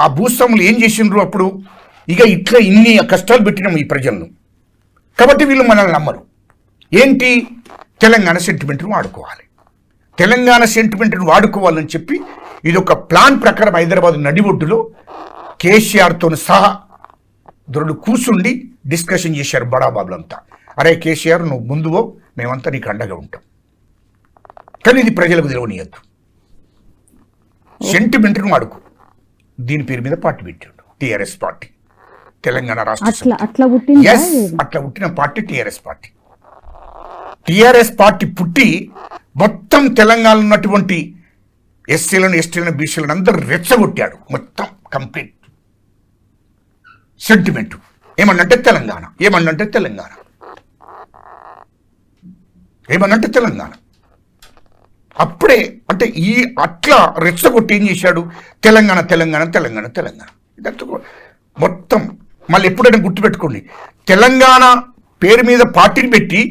ఆ భూస్వాములు ఏం చేసిండ్రు అప్పుడు, ఇక ఇట్లా ఇన్ని కష్టాలు పెట్టినాము ఈ ప్రజలను, కాబట్టి వీళ్ళు మనల్ని నమ్మరు. ఏంటి, తెలంగాణ సెంటిమెంట్ను వాడుకోవాలి, తెలంగాణ సెంటిమెంట్ను వాడుకోవాలని చెప్పి ఇది ఒక ప్లాన్ ప్రకారం హైదరాబాద్ నడిబొడ్డులో కేసీఆర్తో సహా దొరలు కూర్చుండి డిస్కషన్ చేశారు బడాబాబులంతా. అరే కేసీఆర్ నువ్వు ముందువో, మేమంతా నీకు అండగా ఉంటాం, కానీ ఇది ప్రజలకు తెలియనియద్దు, సెంటిమెంట్ను వాడుకో. దీని పేరు మీద పార్టీ పెట్టాడు టీఆర్ఎస్ పార్టీ, తెలంగాణ రాష్ట్ర అట్లా పుట్టిన party TRS party. TRS party పుట్టి మొత్తం తెలంగాణలో ఉన్నటువంటి ఎస్సీలను ఎస్టీలను బీసీలను అందరూ రెచ్చగొట్టాడు. మొత్తం కంప్లీట్ సెంటిమెంట్ ఏమన్నంటే తెలంగాణ, ఏమన్నంటే తెలంగాణ, ఏమన్నంటే తెలంగాణ. అప్పుడే అంటే అట్లా రెచ్చగొట్టి ఏం చేశాడు, తెలంగాణ తెలంగాణ తెలంగాణ తెలంగాణ. ఇదంతా మొత్తం మళ్ళీ ఎప్పుడైనా గుర్తుపెట్టుకోండి, తెలంగాణ పేరు మీద పార్టీని పెట్టి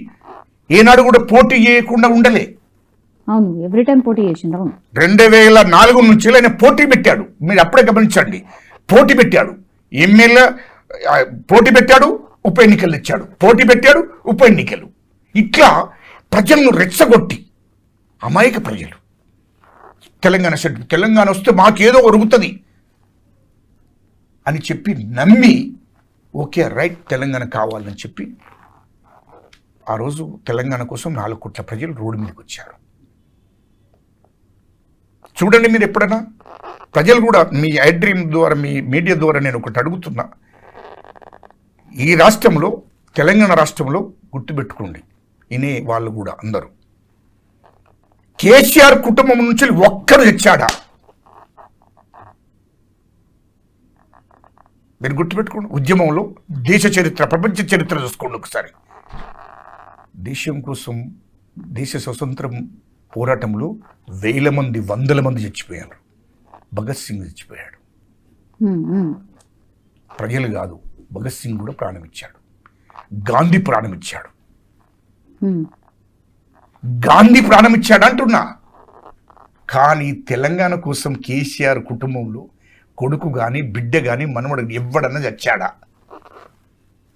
ఏనాడు కూడా పోటీ చేయకుండా ఉండలే. అవును, ఎవ్రీ టైం పోటీ చేసిండు. అవును, 2004 నుంచి ఆయన పోటీ పెట్టాడు. మీరు అప్పుడే గమనించండి, పోటీ పెట్టాడు, ఎమ్మెల్యే పోటీ పెట్టాడు, ఉప ఎన్నికలు ఇచ్చాడు, పోటీ పెట్టాడు, ఉప ఎన్నికలు. ఇట్లా ప్రజలను రెచ్చగొట్టి అమాయక ప్రజలు తెలంగాణ వస్తే మాకేదో ఒరుగుతుంది అని చెప్పి నమ్మి ఓకే రైట్ తెలంగాణ కావాలని చెప్పి ఆ రోజు తెలంగాణ కోసం 4 కోట్ల ప్రజలు రోడ్డు మీదకి వచ్చారు. చూడండి మీరు ఎప్పుడైనా ప్రజలు కూడా మీ ఐడ్రీమ్ ద్వారా మీ మీడియా ద్వారా నేను ఒకటి అడుగుతున్నా, ఈ రాష్ట్రంలో తెలంగాణ రాష్ట్రంలో గుర్తుపెట్టుకోండి ఇనే వాళ్ళు కూడా అందరూ, కేసీఆర్ కుటుంబం నుంచి ఒక్కరు తెచ్చాడా? మీరు గుర్తుపెట్టుకోండి. ఉద్యమంలో దేశ చరిత్ర ప్రపంచ చరిత్ర చూసుకోండి ఒకసారి. దేశం కోసం దేశ స్వతంత్రం పోరాటంలో 1000 మంది 100 మంది చచ్చిపోయారు. భగత్ సింగ్ చచ్చిపోయాడు, ప్రజలు కాదు, భగత్ సింగ్ కూడా ప్రాణం ఇచ్చాడు, గాంధీ ప్రాణం ఇచ్చాడు, గాంధీ ప్రాణం ఇచ్చాడు అంటున్నా. కానీ తెలంగాణ కోసం కేసీఆర్ కుటుంబంలో కొడుకు కానీ బిడ్డ కానీ మనవడు ఎవడన్నా చచ్చాడా?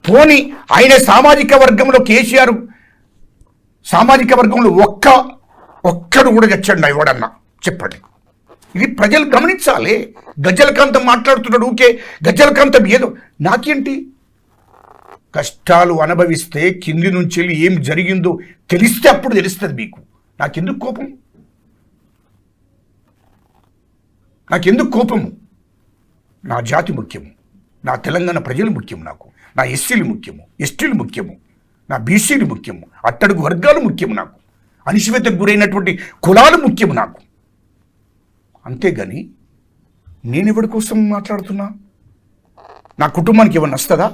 పోని ఆయన సామాజిక వర్గంలో కేసీఆర్ సామాజిక వర్గంలో ఒక్కడు కూడా చచ్చాడు ఎవడన్నా చెప్పండి. ఇది ప్రజలు గమనించాలి. గజ్జలకాంతం మాట్లాడుతున్నాడు, ఊకే గజ్జలకాంతం ఏదో, నాకేంటి? కష్టాలు అనుభవిస్తే కింది నుంచి వెళ్ళి ఏం జరిగిందో తెలిస్తే అప్పుడు తెలుస్తుంది మీకు. నాకెందుకు కోపం? నాకెందుకు కోపము? నా జాతి ముఖ్యము, నా తెలంగాణ ప్రజలు ముఖ్యం, నాకు నా ఎస్సీలు ముఖ్యము, ఎస్టీలు ముఖ్యము, నా బీసీలు ముఖ్యము, అట్టడుగు వర్గాలు ముఖ్యము, నాకు అణిచివేతకు గురైనటువంటి కులాలు ముఖ్యము నాకు. అంతేగాని నేనెవడి కోసం మాట్లాడుతున్నా? నా కుటుంబానికి ఏమన్నా వస్తుందా?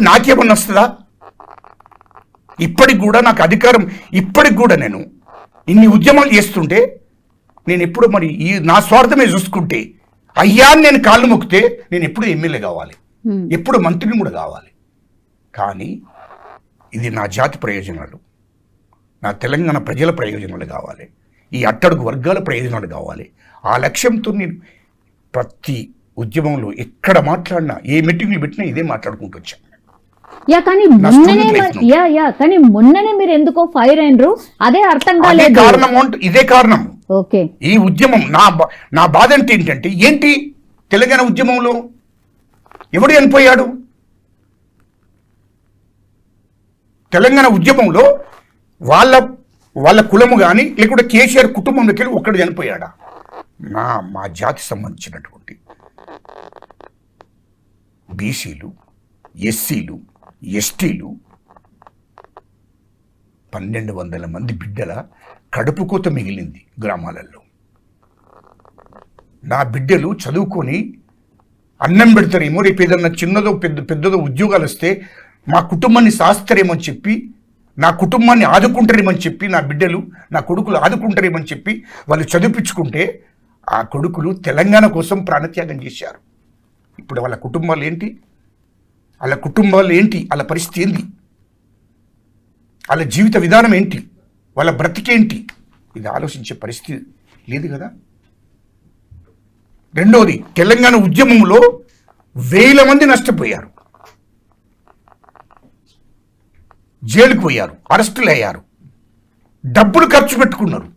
నాకేమన్నా వస్తుందా? ఇప్పటికి కూడా నాకు అధికారం, ఇప్పటికి కూడా నేను ఇన్ని ఉద్యమాలు చేస్తుంటే నేను ఎప్పుడు మరి నా స్వార్థమే చూసుకుంటే అయ్యా నేను కాళ్ళు మొక్కితే నేను ఎప్పుడు ఎమ్మెల్యే కావాలి, ఎప్పుడు మంత్రిని కూడా కావాలి. కానీ ఇది నా జాతి ప్రయోజనాలు, నా తెలంగాణ ప్రజల ప్రయోజనాలు కావాలి, ఈ అట్టడుగు వర్గాల ప్రయోజనాలు కావాలి. ఆ లక్ష్యంతో నేను ప్రతి ఉద్యమంలో ఎక్కడ మాట్లాడినా, ఏ మీటింగ్లు పెట్టినా ఇదే మాట్లాడుకుంటూ వచ్చాను. కానీ మొన్ననే మీరు ఎందుకో ఫైర్ అయినరు, అదే అర్థం కాలేదు. ఇదే కారణం. ఓకే, ఈ ఉద్యమం నా బాధ అంటే ఏంటి తెలంగాణ ఉద్యమంలో ఎవడు చనిపోయాడు? తెలంగాణ ఉద్యమంలో వాళ్ళ కులము కానీ లేకుంటే కేసీఆర్ కుటుంబంలోకి వెళ్ళి ఒక్కడు చనిపోయాడా? మా జాతి సంబంధించినటువంటి బీసీలు, ఎస్సీలు, ఎస్టీలు 1200 మంది బిడ్డల కడుపు కోత మిగిలింది గ్రామాలలో. నా బిడ్డలు చదువుకొని అన్నం పెడతారేమో, రేపు ఏదన్నా చిన్నదో పెద్దదో ఉద్యోగాలు వస్తే మా కుటుంబాన్ని శాస్త్రేమని చెప్పి, నా కుటుంబాన్ని ఆదుకుంటారేమని చెప్పి, నా బిడ్డలు నా కొడుకులు ఆదుకుంటారేమని చెప్పి వాళ్ళు చదివించుకుంటే ఆ కొడుకులు తెలంగాణ కోసం ప్రాణత్యాగం చేశారు. ఇప్పుడు వాళ్ళ కుటుంబాలు ఏంటి, వాళ్ళ పరిస్థితి ఏంటి, వాళ్ళ జీవిత విధానం ఏంటి, వాళ్ళ బ్రతికేంటి, ఇది ఆలోచించే పరిస్థితి లేదు కదా. రెండోది, తెలంగాణ ఉద్యమంలో వేల మంది నష్టపోయారు, జైలుకు పోయారు, అరెస్టులు అయ్యారు, డబ్బులు ఖర్చు పెట్టుకున్నారు.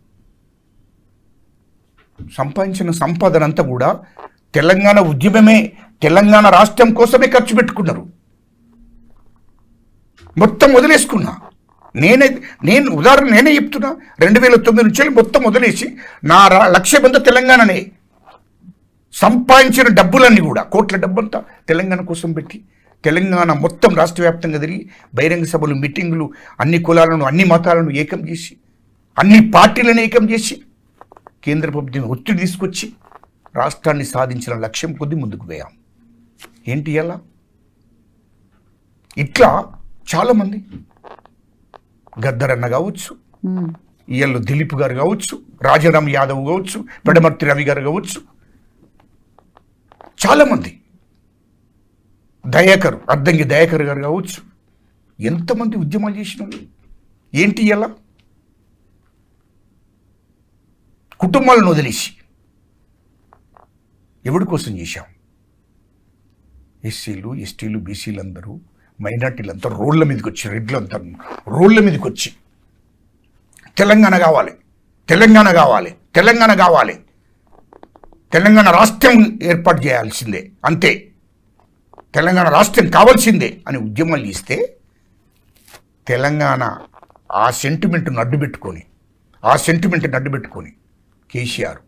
సంపాదించిన సంపాదన అంతా కూడా తెలంగాణ ఉద్యమమే, తెలంగాణ రాష్ట్రం కోసమే ఖర్చు పెట్టుకున్నారు. మొత్తం వదిలేసుకున్నా. నేను ఉదాహరణ నేనే చెప్తున్నా. 2009 నుంచి మొత్తం వదిలేసి నా లక్ష్యం అంతా తెలంగాణనే. సంపాదించిన డబ్బులన్నీ కూడా, కోట్ల డబ్బంతా తెలంగాణ కోసం పెట్టి తెలంగాణ మొత్తం రాష్ట్ర వ్యాప్తంగా తిరిగి బహిరంగ సభలు, మీటింగులు, అన్ని కులాలను అన్ని మతాలను ఏకం చేసి, అన్ని పార్టీలను ఏకం చేసి కేంద్ర ప్రభుత్వం ఒత్తిడి తీసుకొచ్చి రాష్ట్రాన్ని సాధించిన లక్ష్యం కొద్దీ ముందుకు పోయాం. ఏంటి అలా? ఇట్లా చాలామంది, గద్దరన్న కావచ్చు, ఈయల్లో దిలీప్ గారు కావచ్చు, రాజారాం యాదవ్ కావచ్చు, పెడమర్తి రవి గారు కావచ్చు, చాలామంది, అద్దంకి దయాకర్ గారు కావచ్చు, ఎంతమంది ఉద్యమాలు చేసిన ఏంటి ఎలా? కుటుంబాలను వదిలేసి ఎవరి కోసం చేశాం? ఎస్సీలు, ఎస్టీలు, బీసీలు అందరూ, మైనార్టీలు అంతా రోడ్ల మీదకి వచ్చి, రెడ్లు అంతా రోడ్ల మీదకి వచ్చి తెలంగాణ కావాలి, తెలంగాణ కావాలి, తెలంగాణ కావాలి, తెలంగాణ రాష్ట్రం ఏర్పాటు చేయాల్సిందే, అంతే, తెలంగాణ రాష్ట్రం కావాల్సిందే అని ఉద్యమాలు చేస్తే తెలంగాణ ఆ సెంటిమెంట్ను అడ్డుపెట్టుకొని కేసీఆర్,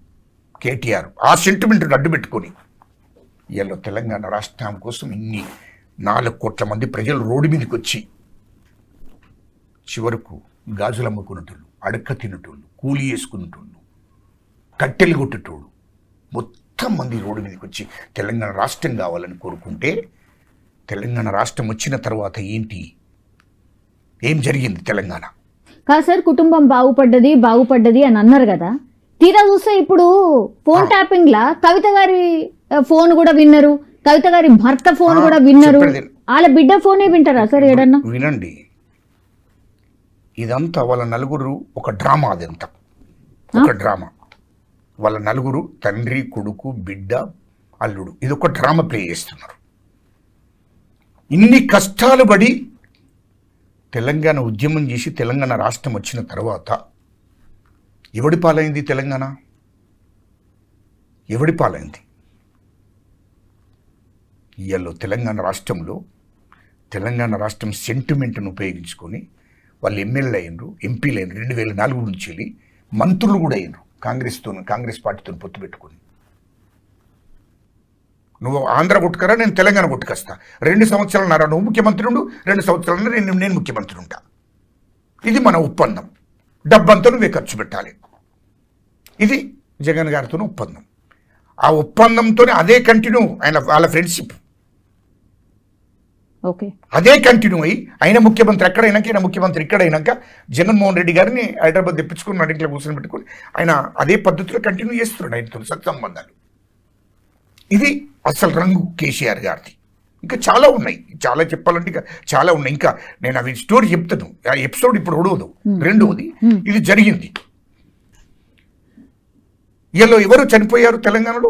కేటీఆర్ ఆ సెంటిమెంట్ను అడ్డుపెట్టుకొని ఇవాళ తెలంగాణ రాష్ట్రం కోసం ఇన్ని 4 కోట్ల మంది ప్రజలు రోడ్డు మీదకి వచ్చి చివరకు గాజులు అమ్ముకునేటోళ్ళు, అడక్క తినేటోళ్ళు, కూలీ వేసుకునేటోళ్ళు, కట్టెలు కొట్టేటోళ్ళు మొత్తం మంది రోడ్డు మీదకి వచ్చి తెలంగాణ రాష్ట్రం కావాలని కోరుకుంటే, తెలంగాణ రాష్ట్రం వచ్చిన తర్వాత ఏం జరిగింది తెలంగాణ? కాదు సార్, కుటుంబం బాగుపడ్డది అని అన్నారు కదా. తీరా చూస్తే ఇప్పుడు ఫోన్ ట్యాపింగ్ లా కవిత గారి ఫోన్ కూడా విన్నారు, కవిత గారి భర్త ఫోన్ కూడా విన్నారు, వాళ్ళ బిడ్డ ఫోనే వింటారా సార్ ఏడన్నా? వినండి, ఇదంతా వాళ్ళ నలుగురు ఒక డ్రామా, అదంతా ఒక డ్రామా. వాళ్ళ నలుగురు తండ్రి, కొడుకు, బిడ్డ, అల్లుడు, ఇది ఒక డ్రామా ప్లే చేస్తున్నారు. ఇన్ని కష్టాలు పడి తెలంగాణ ఉద్యమం చేసి తెలంగాణ రాష్ట్రం వచ్చిన తర్వాత ఎవడి పాలైంది తెలంగాణ? ఎవడి పాలైంది? ఇవాళ తెలంగాణ రాష్ట్రంలో తెలంగాణ రాష్ట్రం సెంటిమెంట్ను ఉపయోగించుకొని వాళ్ళు ఎమ్మెల్యే అయినరు, ఎంపీలు అయినరు. 2004 నుంచి వెళ్ళి మంత్రులు కూడా అయినరు, కాంగ్రెస్ పార్టీతో పొత్తు పెట్టుకొని. నువ్వు ఆంధ్ర కొట్టుకరా, నేను తెలంగాణ కొట్టుకొస్తా, 2 సంవత్సరాలన్నర నువ్వు ముఖ్యమంత్రి ఉండు, 2 సంవత్సరాలన్నర నేను ముఖ్యమంత్రి ఉంటా. ఇది మన ఒప్పందం, డబ్బంతా నువ్వే ఖర్చు పెట్టాలి. ఇది జగన్ గారితో ఒప్పందం. ఆ ఒప్పందంతోనే అదే కంటిన్యూ వాళ్ళ ఫ్రెండ్షిప్ అదే కంటిన్యూ అయ్యి ఆయన ముఖ్యమంత్రి ఎక్కడైనాక, ఈయన ముఖ్యమంత్రి ఇక్కడైనాక జగన్మోహన్ రెడ్డి గారిని హైదరాబాద్ తెప్పించుకుని ఇంట్లో కూర్చొని పెట్టుకుని ఆయన అదే పద్ధతిలో కంటిన్యూ చేస్తున్నాడు ఆయనతో సత్సంబంధాలు. ఇది అసలు రంగు కేసీఆర్ గారిది. ఇంకా చాలా ఉన్నాయి, చాలా చెప్పాలంటే ఇంకా చాలా ఉన్నాయి. ఇంకా నేను అవి స్టోరీ చెప్తాను, ఆ ఎపిసోడ్ ఇప్పుడు ఉడవదు. రెండవది, ఇది జరిగింది. వీళ్ళు ఎవరు చనిపోయారు తెలంగాణలో?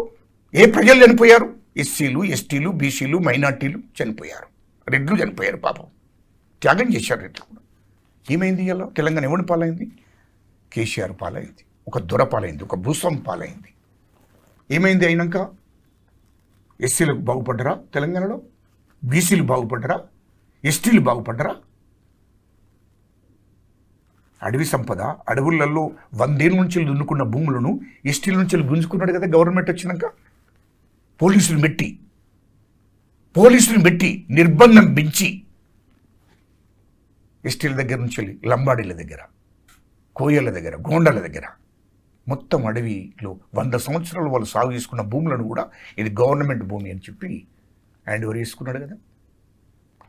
ఏ ప్రజలు చనిపోయారు? ఎస్సీలు, ఎస్టీలు, బీసీలు, మైనార్టీలు చనిపోయారు, రెడ్లు చనిపోయారు. పాపం త్యాగం చేశారు రెడ్లు కూడా. ఏమైంది ఇలా? తెలంగాణ ఎవరి పాలైంది? కేసీఆర్ పాలైంది, ఒక దొర పాలైంది, ఒక భూస్వామి పాలైంది. ఏమైంది అయినాక? ఎస్సీలకు బాగుపడ్డరా తెలంగాణలో? బీసీలు బాగుపడ్డరా? ఎస్టీలు బాగుపడ్డరా? అడవి సంపద, అడవులలో 100 ఏళ్ళ నుంచి దున్నుకున్న భూములను ఎస్టీల నుంచి గుంజుకున్నాడు కదా గవర్నమెంట్ వచ్చినాక. పోలీసులు పెట్టి నిర్బంధం పెంచి ఎస్టీల దగ్గర నుంచి లంబాడీల దగ్గర, కోయల దగ్గర, గోండల దగ్గర మొత్తం అడవిలో 100 సంవత్సరాలు వాళ్ళు సాగు చేసుకున్న భూములను కూడా ఇది గవర్నమెంట్ భూమి అని చెప్పి హ్యాండ్ ఓవర్ చేసుకున్నాడు కదా.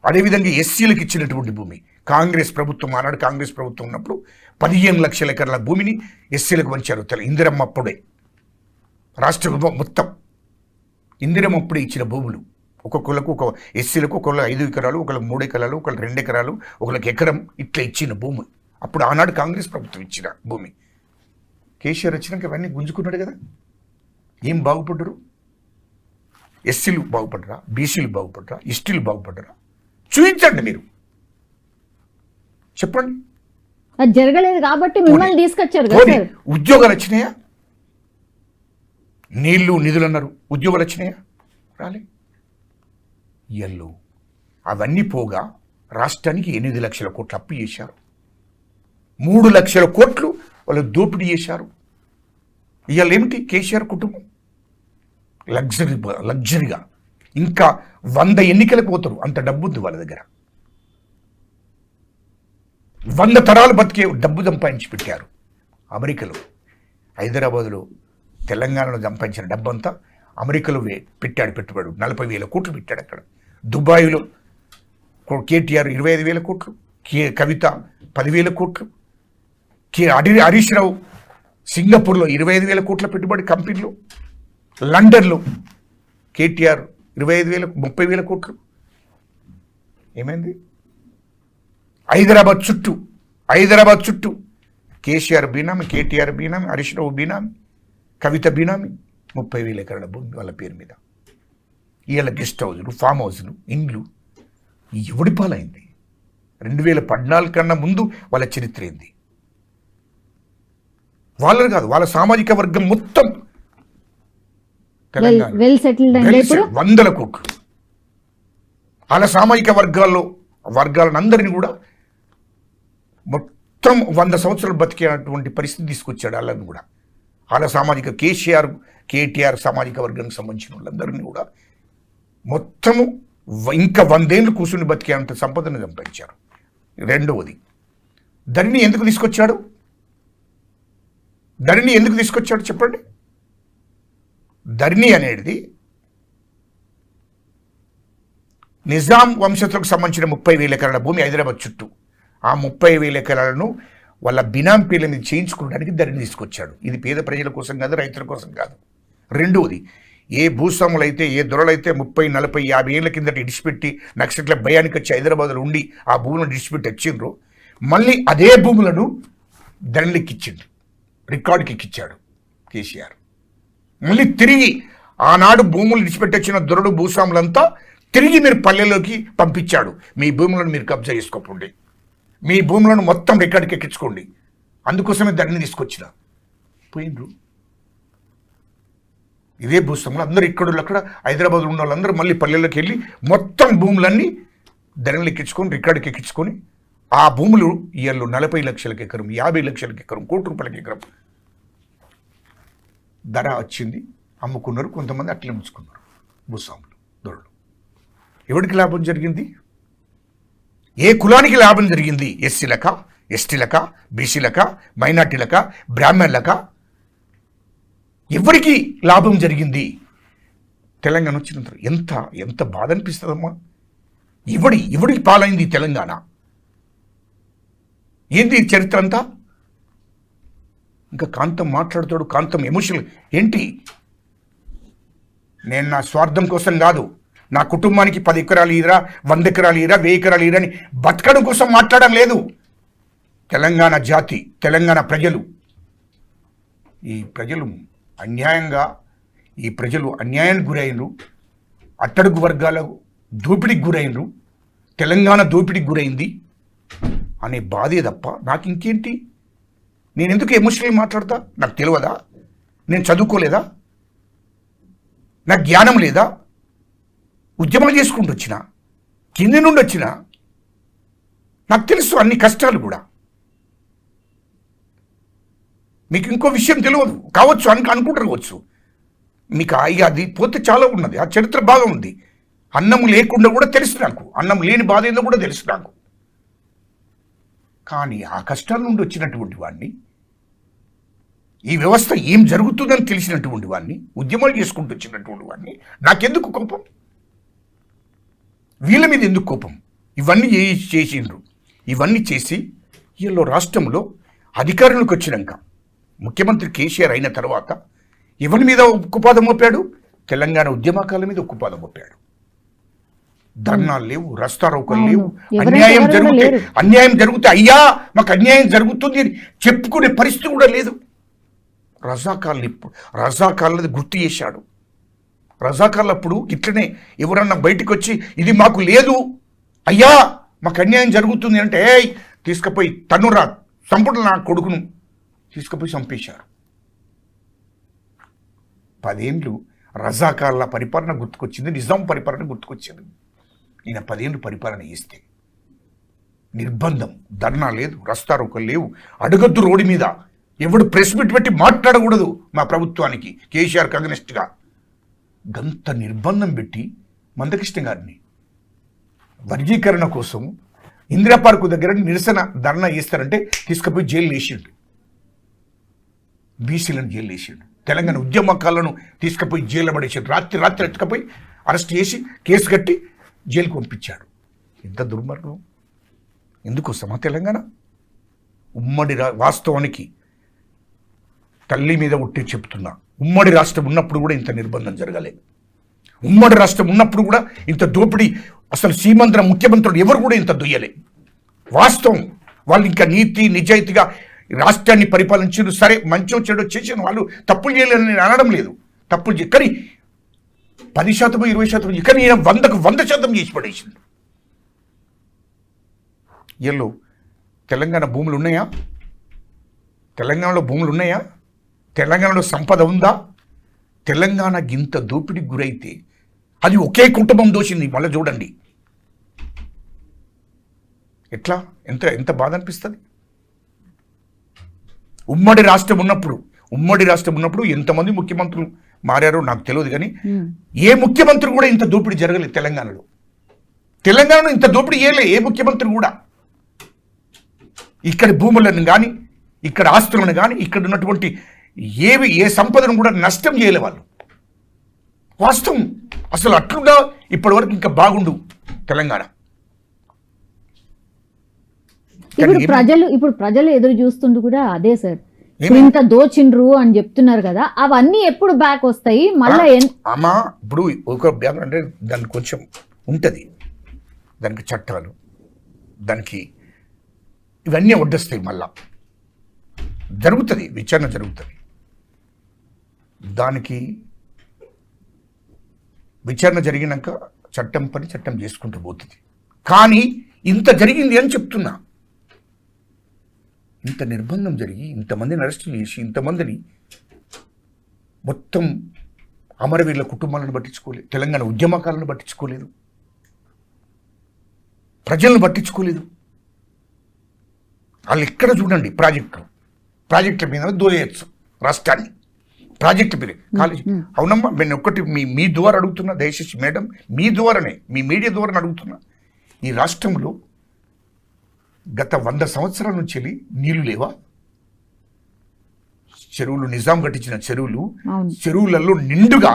అదేవిధంగా ఎస్సీలకు ఇచ్చినటువంటి భూమి కాంగ్రెస్ ప్రభుత్వం, ఆనాడు కాంగ్రెస్ ప్రభుత్వం ఉన్నప్పుడు 15 లక్షల ఎకరాల భూమిని ఎస్సీలకు పంచారు. ఇందిరమ్మ అప్పుడే రాష్ట్ర మొత్తం ఇందిరమ్మ అప్పుడే ఇచ్చిన భూములు ఒక్కొక్కరికి ఒక ఎస్సీలకు ఒకళ్ళు 5 ఎకరాలు, ఒకళ్ళకి 3 ఎకరాలు, ఒకళ్ళు 2 ఎకరాలు, ఒకళ్ళకి ఎకరం ఇట్లా ఇచ్చిన భూమి అప్పుడు ఆనాడు కాంగ్రెస్ ప్రభుత్వం ఇచ్చిన భూమి. కేసీఆర్ వచ్చినాక ఇవన్నీ గుంజుకున్నాడు కదా. ఏం బాగుపడ్డరు? ఎస్సీలు బాగుపడ్డరా? బీసీలు బాగుపడ్డరా? ఎస్టీలు బాగుపడ్డరా? చూపించండి, మీరు చెప్పండి. అది జరగలేదు కాబట్టి మిమ్మల్ని తీసుకొచ్చారు కదా సార్. ఉద్యోగాలు వచ్చినాయా? నీళ్లు నిధులు అన్నారు, ఉద్యోగాలు వచ్చినాయా? రాలే. ఎల్లు అవన్నీ పోగా రాష్ట్రానికి 8 లక్షల కోట్లు అప్పు చేశారు. 3 లక్షల కోట్లు వాళ్ళు దోపిడీ చేశారు. ఇవాళ ఏమిటి కేసీఆర్ కుటుంబం? లగ్జరీగా ఇంకా 100 ఎన్నికలకు పోతారు, అంత డబ్బు ఉంది వాళ్ళ దగ్గర. 100 తరాలు బతికే డబ్బు సంపాదించి పెట్టారు. అమెరికాలో, హైదరాబాదులో, తెలంగాణలో సంపాదించిన డబ్బంతా అమెరికాలో పెట్టాడు పెట్టుబడి. 40,000 కోట్లు పెట్టాడు అక్కడ. దుబాయ్లో కేటీఆర్ 25,000 కోట్లు, కవిత 10,000 కోట్లు, హరీష్ రావు సింగపూర్లో 25,000 కోట్ల పెట్టుబడి కంపెనీలో, లండన్లో కేటీఆర్ 30,000 కోట్లు. ఏమైంది? హైదరాబాద్ చుట్టూ కేసీఆర్ బీనామీ, కేటీఆర్ బీనామీ, హరీష్ రావు బీనామీ, కవిత బీనామీ, 30,000 ఎకరాల భూమి వాళ్ళ పేరు మీద. ఇవాళ గెస్ట్ హౌజులు, ఫామ్ హౌజులు, ఇండ్లు ఎవడి పాలైంది? 2014 కన్నా ముందు వాళ్ళ చరిత్ర ఏంది? వాళ్ళని కాదు, వాళ్ళ సామాజిక వర్గం మొత్తం తెలంగాణ 100 కోట్లు. వాళ్ళ సామాజిక వర్గాలను అందరినీ కూడా మొత్తం 100 సంవత్సరాలు బతికేటువంటి పరిస్థితి తీసుకొచ్చాడు. వాళ్ళని కూడా వాళ్ళ సామాజిక కేటీఆర్ సామాజిక వర్గానికి సంబంధించిన వాళ్ళందరినీ కూడా మొత్తము ఇంకా 100 ఏళ్ళు కూర్చుని బతికేంత సంపదను సంపాదించారు. రెండవది, ధరణి ఎందుకు తీసుకొచ్చాడు చెప్పండి. ధరణి అనేది నిజాం వంశస్థులకు సంబంధించిన 30,000 ఎకరాల భూమి హైదరాబాద్ చుట్టూ. ఆ 30,000 ఎకరాలను వాళ్ళ బినాం పేర్ల మీద చేయించుకోవడానికి ధరణి తీసుకొచ్చాడు. ఇది పేద ప్రజల కోసం కాదు, రైతుల కోసం కాదు. రెండవది, ఏ భూస్వాములు అయితే, ఏ దొరలైతే 30, 40, 50 ఏళ్ల కిందట ఇడిచిపెట్టి నక్సట్ల భయానికి వచ్చి హైదరాబాద్లో ఉండి ఆ భూములను ఇడిచిపెట్టి వచ్చిండ్రు, మళ్ళీ అదే భూములను ధరణికి ఇచ్చిండ్రు, రికార్డుకి ఎక్కిచ్చాడు కేసీఆర్. మళ్ళీ తిరిగి ఆనాడు భూములు ఇడిచిపెట్టి వచ్చిన దొరలు భూస్వాములంతా తిరిగి మీరు పల్లెల్లోకి పంపించాడు. మీ భూములను మీరు కబ్జా చేసుకోండి, మీ భూములను మొత్తం రికార్డుకి ఎక్కించుకోండి. అందుకోసమే ధరణి తీసుకొచ్చిన పోయిండ్రు. ఇదే భూస్వాములు అందరూ అక్కడ హైదరాబాద్లో ఉన్న వాళ్ళందరూ మళ్ళీ పల్లెల్లోకి వెళ్ళి మొత్తం భూములన్నీ ధరణిలు ఎక్కించుకొని రికార్డుకి ఎక్కించుకొని ఆ భూములు ఇయర్లో 40 లక్షలకి ఎకరం, 50 లక్షలకి ఎకరం, ₹1,00,00,000 ఎకరం ధర వచ్చింది. అమ్ముకున్నారు, కొంతమంది అట్లే ఉంచుకున్నారు భూస్వాములు, దొరలు. ఎవరికి లాభం జరిగింది? ఏ కులానికి లాభం జరిగింది? ఎస్సీలక, ఎస్టీలక, బీసీలక, మైనార్టీలక, బ్రాహ్మణులక? ఎవరికి లాభం జరిగింది? తెలంగాణ వచ్చినంత ఎంత బాధ అనిపిస్తుందమ్మా. ఎవడికి పాలైంది తెలంగాణ? ఏంది చరిత్ర అంతా? ఇంకా కాంతం మాట్లాడుతాడు, కాంతం ఎమోషనల్ ఏంటి? నేను నా స్వార్థం కోసం కాదు, నా కుటుంబానికి 10 ఎకరాలు ఇరా, 100 ఎకరాలు ఇరా, 1000 ఎకరాలు ఇరా అని బతకడం కోసం మాట్లాడడం లేదు. తెలంగాణ జాతి, తెలంగాణ ప్రజలు, ఈ ప్రజలు అన్యాయానికి గురైనరు, అట్టడుగు వర్గాల దోపిడికి గురైనరు, తెలంగాణ దోపిడికి గురైంది అనే బాధే తప్ప నాకు ఇంకేంటి? నేను ఎందుకు ఎమోషనల్ మాట్లాడతా? నాకు తెలియదా? నేను చదువుకోలేదా? నాకు జ్ఞానం లేదా? ఉద్యమాలు చేసుకుంటూ వచ్చిన, కింది నుండి వచ్చిన, నాకు తెలుసు అన్ని కష్టాలు కూడా. మీకు ఇంకో విషయం తెలియదు కావచ్చు, అనుకుంటారు కావచ్చు. మీకు అది పోతే చాలా ఉన్నది, ఆ చరిత్ర బాగా ఉంది. అన్నం లేకుండా కూడా తెలుసు నాకు, అన్నం లేని బాధ ఏందో కూడా తెలుసు నాకు. కానీ ఆ కష్టాల నుండి వచ్చినటువంటి వాడిని, ఈ వ్యవస్థ ఏం జరుగుతుందని తెలిసినటువంటి వాడిని, ఉద్యమాలు చేసుకుంటూ వచ్చినటువంటి వాడిని నాకెందుకు కోపం? వీళ్ళ మీద ఎందుకు కోపం? ఇవన్నీ చేసిండ్రు. ఇవన్నీ చేసి వీళ్ళు రాష్ట్రంలో అధికారంలోకి వచ్చినాక ముఖ్యమంత్రి కేసీఆర్ అయిన తర్వాత ఎవరి మీద ఉక్కుపాదం మోపాడు? తెలంగాణ ఉద్యమకాల మీద ఉక్కుపాదం మోపాడు. ధర్నాలు లేవు, రస్తారోకలు లేవు, అన్యాయం జరిగితే అయ్యా మాకు అన్యాయం జరుగుతుంది అని చెప్పుకునే పరిస్థితి కూడా లేదు. రజాకాళ్ళది గుర్తు చేశాడు. రజాకాళ్ళప్పుడు ఇట్లనే ఎవరన్నా బయటకు వచ్చి ఇది మాకు లేదు అయ్యా మాకు అన్యాయం జరుగుతుంది అంటే తీసుకుపోయి తన్నురా సంపుడు నా కొడుకును తీసుకుపోయి చంపేశారు. 10 ఏళ్ళు రజాకాళ్ళ పరిపాలన గుర్తుకొచ్చింది, నిజాం పరిపాలన గుర్తుకొచ్చింది. ఈయన 10 ఏళ్ళు పరిపాలన చేస్తే నిర్బంధం, ధర్నా లేదు, రస్తారోకలు లేవు, అడగద్దు రోడ్డు మీద, ఎవడు ప్రెస్ మీట్ పెట్టి మాట్లాడకూడదు మా ప్రభుత్వానికి కేసీఆర్కి అగనెస్ట్గా. గంత నిర్బంధం పెట్టి మందకృష్ణ గారిని వర్గీకరణ కోసం ఇందిరా పార్కు దగ్గర నిరసన ధర్నా చేస్తారంటే తీసుకుపోయి జైలు వేసిండు. బీసీలను జైలు వేసిండు. తెలంగాణ ఉద్యమకాలను తీసుకుపోయి జైలు పడేసాడు. రాత్రి ఎత్తుకపోయి అరెస్ట్ చేసి కేసు కట్టి జైలుకు పంపించాడు. ఎంత దుర్మార్గం! ఎందుకోసమా తెలంగాణ? ఉమ్మడి వాస్తవానికి తల్లి మీద ఒట్టి చెప్తున్నా, ఉమ్మడి రాష్ట్రం ఉన్నప్పుడు కూడా ఇంత నిర్బంధం జరగలేదు. ఉమ్మడి రాష్ట్రం ఉన్నప్పుడు కూడా ఇంత దోపిడీ, అసలు సీమాంధ్ర ముఖ్యమంత్రులు ఎవరు కూడా ఇంత దొయ్యలే. వాస్తవం. వాళ్ళు ఇంకా నీతి నిజాయితీగా రాష్ట్రాన్ని పరిపాలించారు. సరే మంచో చెడో చేసిన వాళ్ళు తప్పులు చేయలేదని నేను అనడం లేదు, తప్పులు కానీ 10% 20% కానీ 100% చేసి పడేసింది. వీళ్ళు తెలంగాణ భూములు ఉన్నాయా? తెలంగాణలో భూములు ఉన్నాయా? తెలంగాణలో సంపద ఉందా? తెలంగాణ గింత దోపిడీకి గురైతే అది ఒకే కుటుంబం దోషింది. మళ్ళీ చూడండి ఎట్లా, ఎంత బాధ అనిపిస్తుంది. ఉమ్మడి రాష్ట్రం ఉన్నప్పుడు ఎంతమంది ముఖ్యమంత్రులు మారారో నాకు తెలియదు, కానీ ఏ ముఖ్యమంత్రి కూడా ఇంత దోపిడీ జరగలేదు తెలంగాణలో ఇంత దోపిడీ చేయలే ఏ ముఖ్యమంత్రి కూడా. ఇక్కడ భూములను కానీ, ఇక్కడ ఆస్తులను కానీ, ఇక్కడ ఉన్నటువంటి ఏ సంపదను కూడా నష్టం చేయలే వాళ్ళు. వాస్తవం. అసలు అట్లుండా ఇప్పటి వరకు ఇంకా బాగుండు తెలంగాణ. ఇప్పుడు ప్రజలు ఎదురు చూస్తుండు కూడా అదే సార్, ఇంత దోచిండ్రు అని చెప్తున్నారు కదా, అవన్నీ ఎప్పుడు బ్యాక్ వస్తాయి మళ్ళీ? అమ్మా ఇప్పుడు ఒక బ్యాక్ అంటే దానికి కొంచెం ఉంటుంది, దానికి చట్టాలు, దానికి ఇవన్నీ వడ్డొస్తాయి. మళ్ళా జరుగుతుంది, విచారణ జరుగుతుంది. దానికి విచారణ జరిగినాక చట్టం పని చట్టం చేసుకుంటూ పోతుంది. కానీ ఇంత జరిగింది అని చెప్తున్నా. ఇంత నిర్బంధం జరిగి, ఇంతమందిని అరెస్టులు చేసి, ఇంతమందిని మొత్తం అమరవీరుల కుటుంబాలను పట్టించుకోలేదు, తెలంగాణ ఉద్యమకాలను పట్టించుకోలేదు, ప్రజలను పట్టించుకోలేదు. వాళ్ళు ఎక్కడ చూడండి ప్రాజెక్టుల మీద దోయచ్చు రాష్ట్రాన్ని, ప్రాజెక్టు మీద కాలేజీ. అవునమ్మా, నేను ఒక్కటి మీ ద్వారా అడుగుతున్నా, దయచేసి మేడం మీ ద్వారానే, మీ మీడియా ద్వారా అడుగుతున్నా. ఈ రాష్ట్రంలో గత 100 సంవత్సరాల నుంచి నీళ్లు లేవా? చెరువులు, నిజాం కట్టించిన చెరువులలో నిండుగా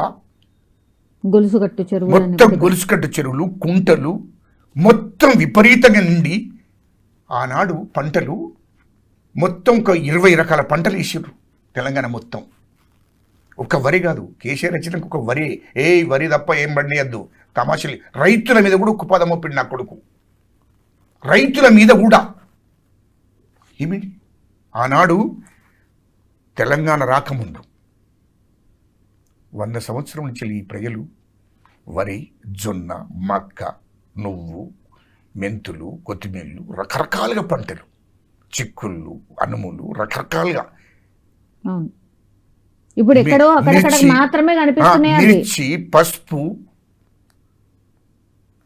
మొత్తం గొలుసుకట్టు చెరువులు, కుంటలు మొత్తం విపరీతంగా నిండి ఆనాడు పంటలు మొత్తం ఒక 20 రకాల పంటలు వేసారు తెలంగాణ మొత్తం. ఒక వరి కాదు, కేసీఆర్ వచ్చినాక ఒక వరి తప్ప ఏం పండియద్దు. తమాషలు. రైతుల మీద కూడా ఉక్కుపాదం మోపిండు నా కొడుకు, రైతుల మీద కూడా. ఏమిటి ఆనాడు తెలంగాణ రాకముందు 100 సంవత్సరం నుంచి ఈ ప్రజలు వరి, జొన్న, మక్క, నువ్వు, మెంతులు, కొత్తిమీరలు, రకరకాలుగా పంటలు, చిక్కుళ్ళు, అనుములు, రకరకాలుగా. ఇప్పుడు ఎక్కడో అక్కడక్కడ మాత్రమే కనిపిస్తున్నాయి. మిర్చి, పసుపు,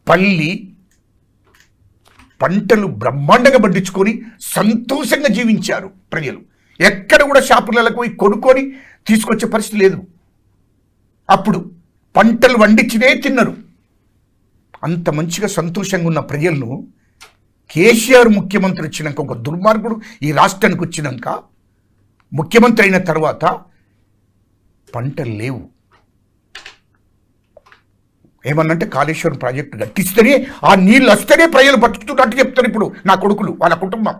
పల్లి పంటలు బ్రహ్మాండంగా పండించుకొని సంతోషంగా జీవించారు ప్రజలు. ఎక్కడ కూడా షాపులకు పోయి కొనుక్కొని తీసుకొచ్చే పరిస్థితి లేదు. అప్పుడు పంటలు వండించినే తిన్నారు. అంత మంచిగా సంతోషంగా ఉన్న ప్రజలను కేసీఆర్ ముఖ్యమంత్రి వచ్చినాక, ఒక దుర్మార్గుడు ఈ రాష్ట్రానికి వచ్చినాక, ముఖ్యమంత్రి అయిన తర్వాత పంటలు లేవు. ఏమన్నంటే కాళేశ్వరం ప్రాజెక్టు కట్టిస్తేనే ఆ నీళ్ళు వస్తేనే ప్రజలు బతుకుతున్నట్టు చెప్తారు ఇప్పుడు నా కొడుకులు వాళ్ళ కుటుంబం.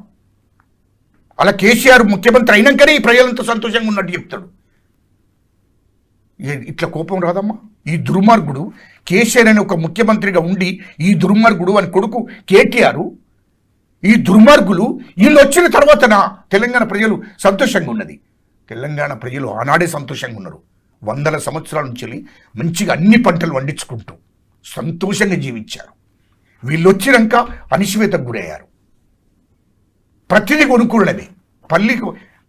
అలా కేసీఆర్ ముఖ్యమంత్రి అయినాకనే ఈ ప్రజలంతా సంతోషంగా ఉన్నట్టు చెప్తాడు. ఇట్లా కోపం రాదమ్మా? ఈ దుర్మార్గుడు కేసీఆర్ అని ఒక ముఖ్యమంత్రిగా ఉండి ఈ దుర్మార్గుడు అని కొడుకు కేటీఆర్, ఈ దుర్మార్గులు వీళ్ళు వచ్చిన తర్వాత నా తెలంగాణ ప్రజలు సంతోషంగా ఉన్నది. తెలంగాణ ప్రజలు ఆనాడే సంతోషంగా ఉన్నారు. 100 సంవత్సరాల నుంచి మంచిగా అన్ని పంటలు పండించుకుంటూ సంతోషంగా జీవించారు. వీళ్ళు వచ్చినాక అణిచివేతకు గురయ్యారు. ప్రతిదీ కొనుక్కోవడమే.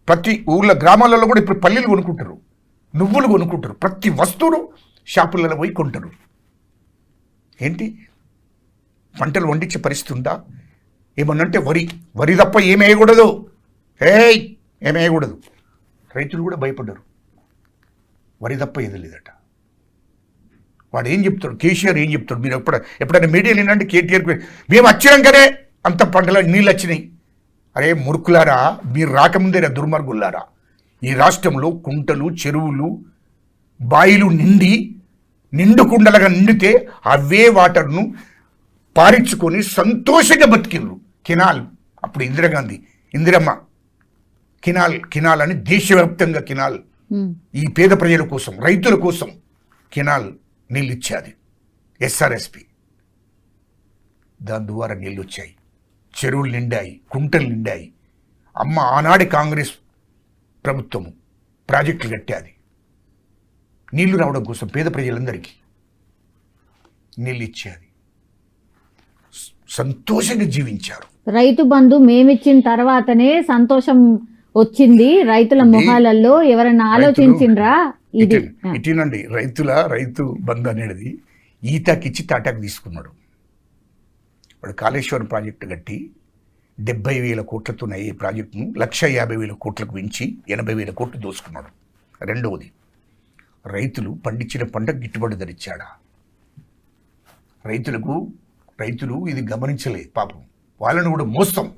ప్రతి ఊళ్ళ గ్రామాలలో కూడా ఇప్పుడు పల్లీలు కొనుక్కుంటారు, నువ్వులు కొనుక్కుంటారు, ప్రతి వస్తువును షాపులలో పోయి కొంటారు. ఏంటి పంటలు వండించే పరిస్థితి ఉందా? ఏమన్నంటే వరి తప్ప ఏమేయకూడదు, ఏమేయకూడదు. రైతులు కూడా భయపడ్డారు. వరి తప్ప ఏది లేదట. వాడు ఏం చెప్తాడు, కేసీఆర్ ఏం చెప్తాడు? మీరు ఎప్పుడైనా మీడియాలో ఏంటంటే కేటీఆర్ మేము వచ్చినాకనే అంత పంటల నీళ్ళు వచ్చినాయి. అరే మురుకులారా, మీరు రాకముందేరా దుర్మార్గులారా. ఈ రాష్ట్రంలో కుంటలు, చెరువులు, బాయిలు నిండు కుండలుగా నిండితే అవే వాటర్ను పారించుకొని సంతోషంగా బతికిర్రు. కెనాల్ అప్పుడు ఇందిరమ్మ కెనాల్ అని దేశవ్యాప్తంగా కెనాల్ ఈ పేద ప్రజల కోసం, రైతుల కోసం కెనాల్ నీళ్ళు ఇచ్చేది ఎస్ఆర్ఎస్పి. దాని ద్వారా నీళ్ళు వచ్చాయి, చెరువులు నిండాయి, కుంటలు నిండాయి. ఆనాడి కాంగ్రెస్ ప్రభుత్వము ప్రాజెక్టులు కట్టేది నీళ్లు రావడం కోసం, పేద ప్రజలందరికీ నీళ్ళు ఇచ్చేది. సంతోషంగా జీవించారు. రైతు బంధు మేమిచ్చిన తర్వాతనే సంతోషం వచ్చింది రైతుల మొహాలలో. ఎవరన్నా ఆలోచించిండ్రా? ఇటీనండి రైతు బంధు అనేది ఈతాకిచ్చి తాటాకు తీసుకున్నాడు. వాడు కాళేశ్వరం ప్రాజెక్టు కట్టి 70,000 కోట్లతో అయ్యే ప్రాజెక్టును 1,50,000 కోట్లకు పెంచి 80,000 కోట్లు దోసుకున్నాడు. రెండవది, రైతులు పండించిన పంటకు గిట్టుబాటు ధర ఇచ్చాడా? రైతులు ఇది గమనించలేదు పాపం. వాళ్ళను కూడా మోస్తాం.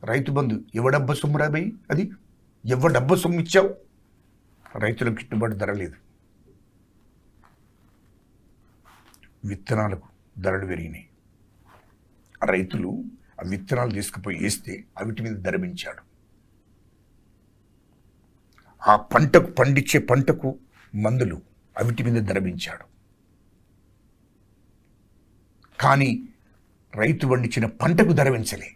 రైతు బంధు ఎవడబ్బ సొమ్ము రాబోయి, అది ఎవడబ్బ సొమ్ము ఇచ్చావు? రైతులకు గిట్టుబాటు ధర లేదు. విత్తనాలకు ధరలు పెరిగినాయి. ఆ రైతులు ఆ విత్తనాలు తీసుకుపోయి వేస్తే అవిటి మీద ధర పెంచాడు. ఆ పండించే పంటకు మందులు అవిటి మీద ధర పెంచాడు. కానీ రైతు పండించిన పంటకు ధర పెంచలే.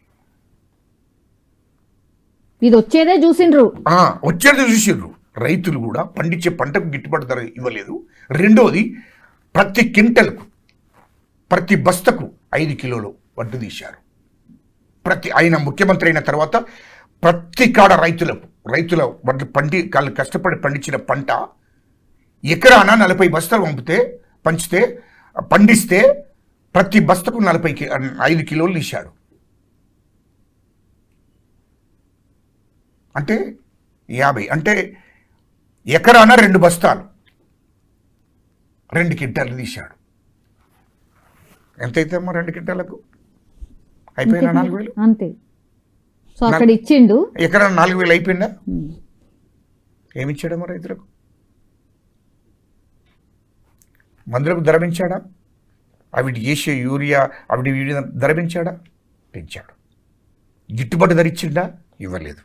ఇది వచ్చేదే చూసిండ్రు. రైతులు కూడా పండించే పంటకు గిట్టుబాటు ధర ఇవ్వలేదు. రెండోది, ప్రతి క్వింటల్కు, ప్రతి బస్తకు 5 కిలోలు వడ్డు తీశారు. ఆయన ముఖ్యమంత్రి అయిన తర్వాత ప్రతి కాడ రైతుల వడ్లు కష్టపడి పండించిన పంట ఎకరాన 40 బస్తాలు పండిస్తే ప్రతి బస్తకు 5 కిలోలు తీశాడు. అంటే 50, అంటే ఎకరాన 2 బస్తాలు 2 క్వింటాలు తీశాడు. ఎంతైతే అమ్మా 2 క్వింటాలకు? అయిపోయినా 4,000 అంతే. సో అక్కడ ఇచ్చిండు. ఎకరాన 4,000 అయిపోయిందా? ఏమిచ్చాడమ్మా రైతులకు? మందులకు ధర పెంచాడా? అవిటి వేసే యూరియా వీడి ధర పెంచాడా? పెంచాడు. గిట్టుబాటు ధర ఇచ్చిండా? ఇవ్వలేదు.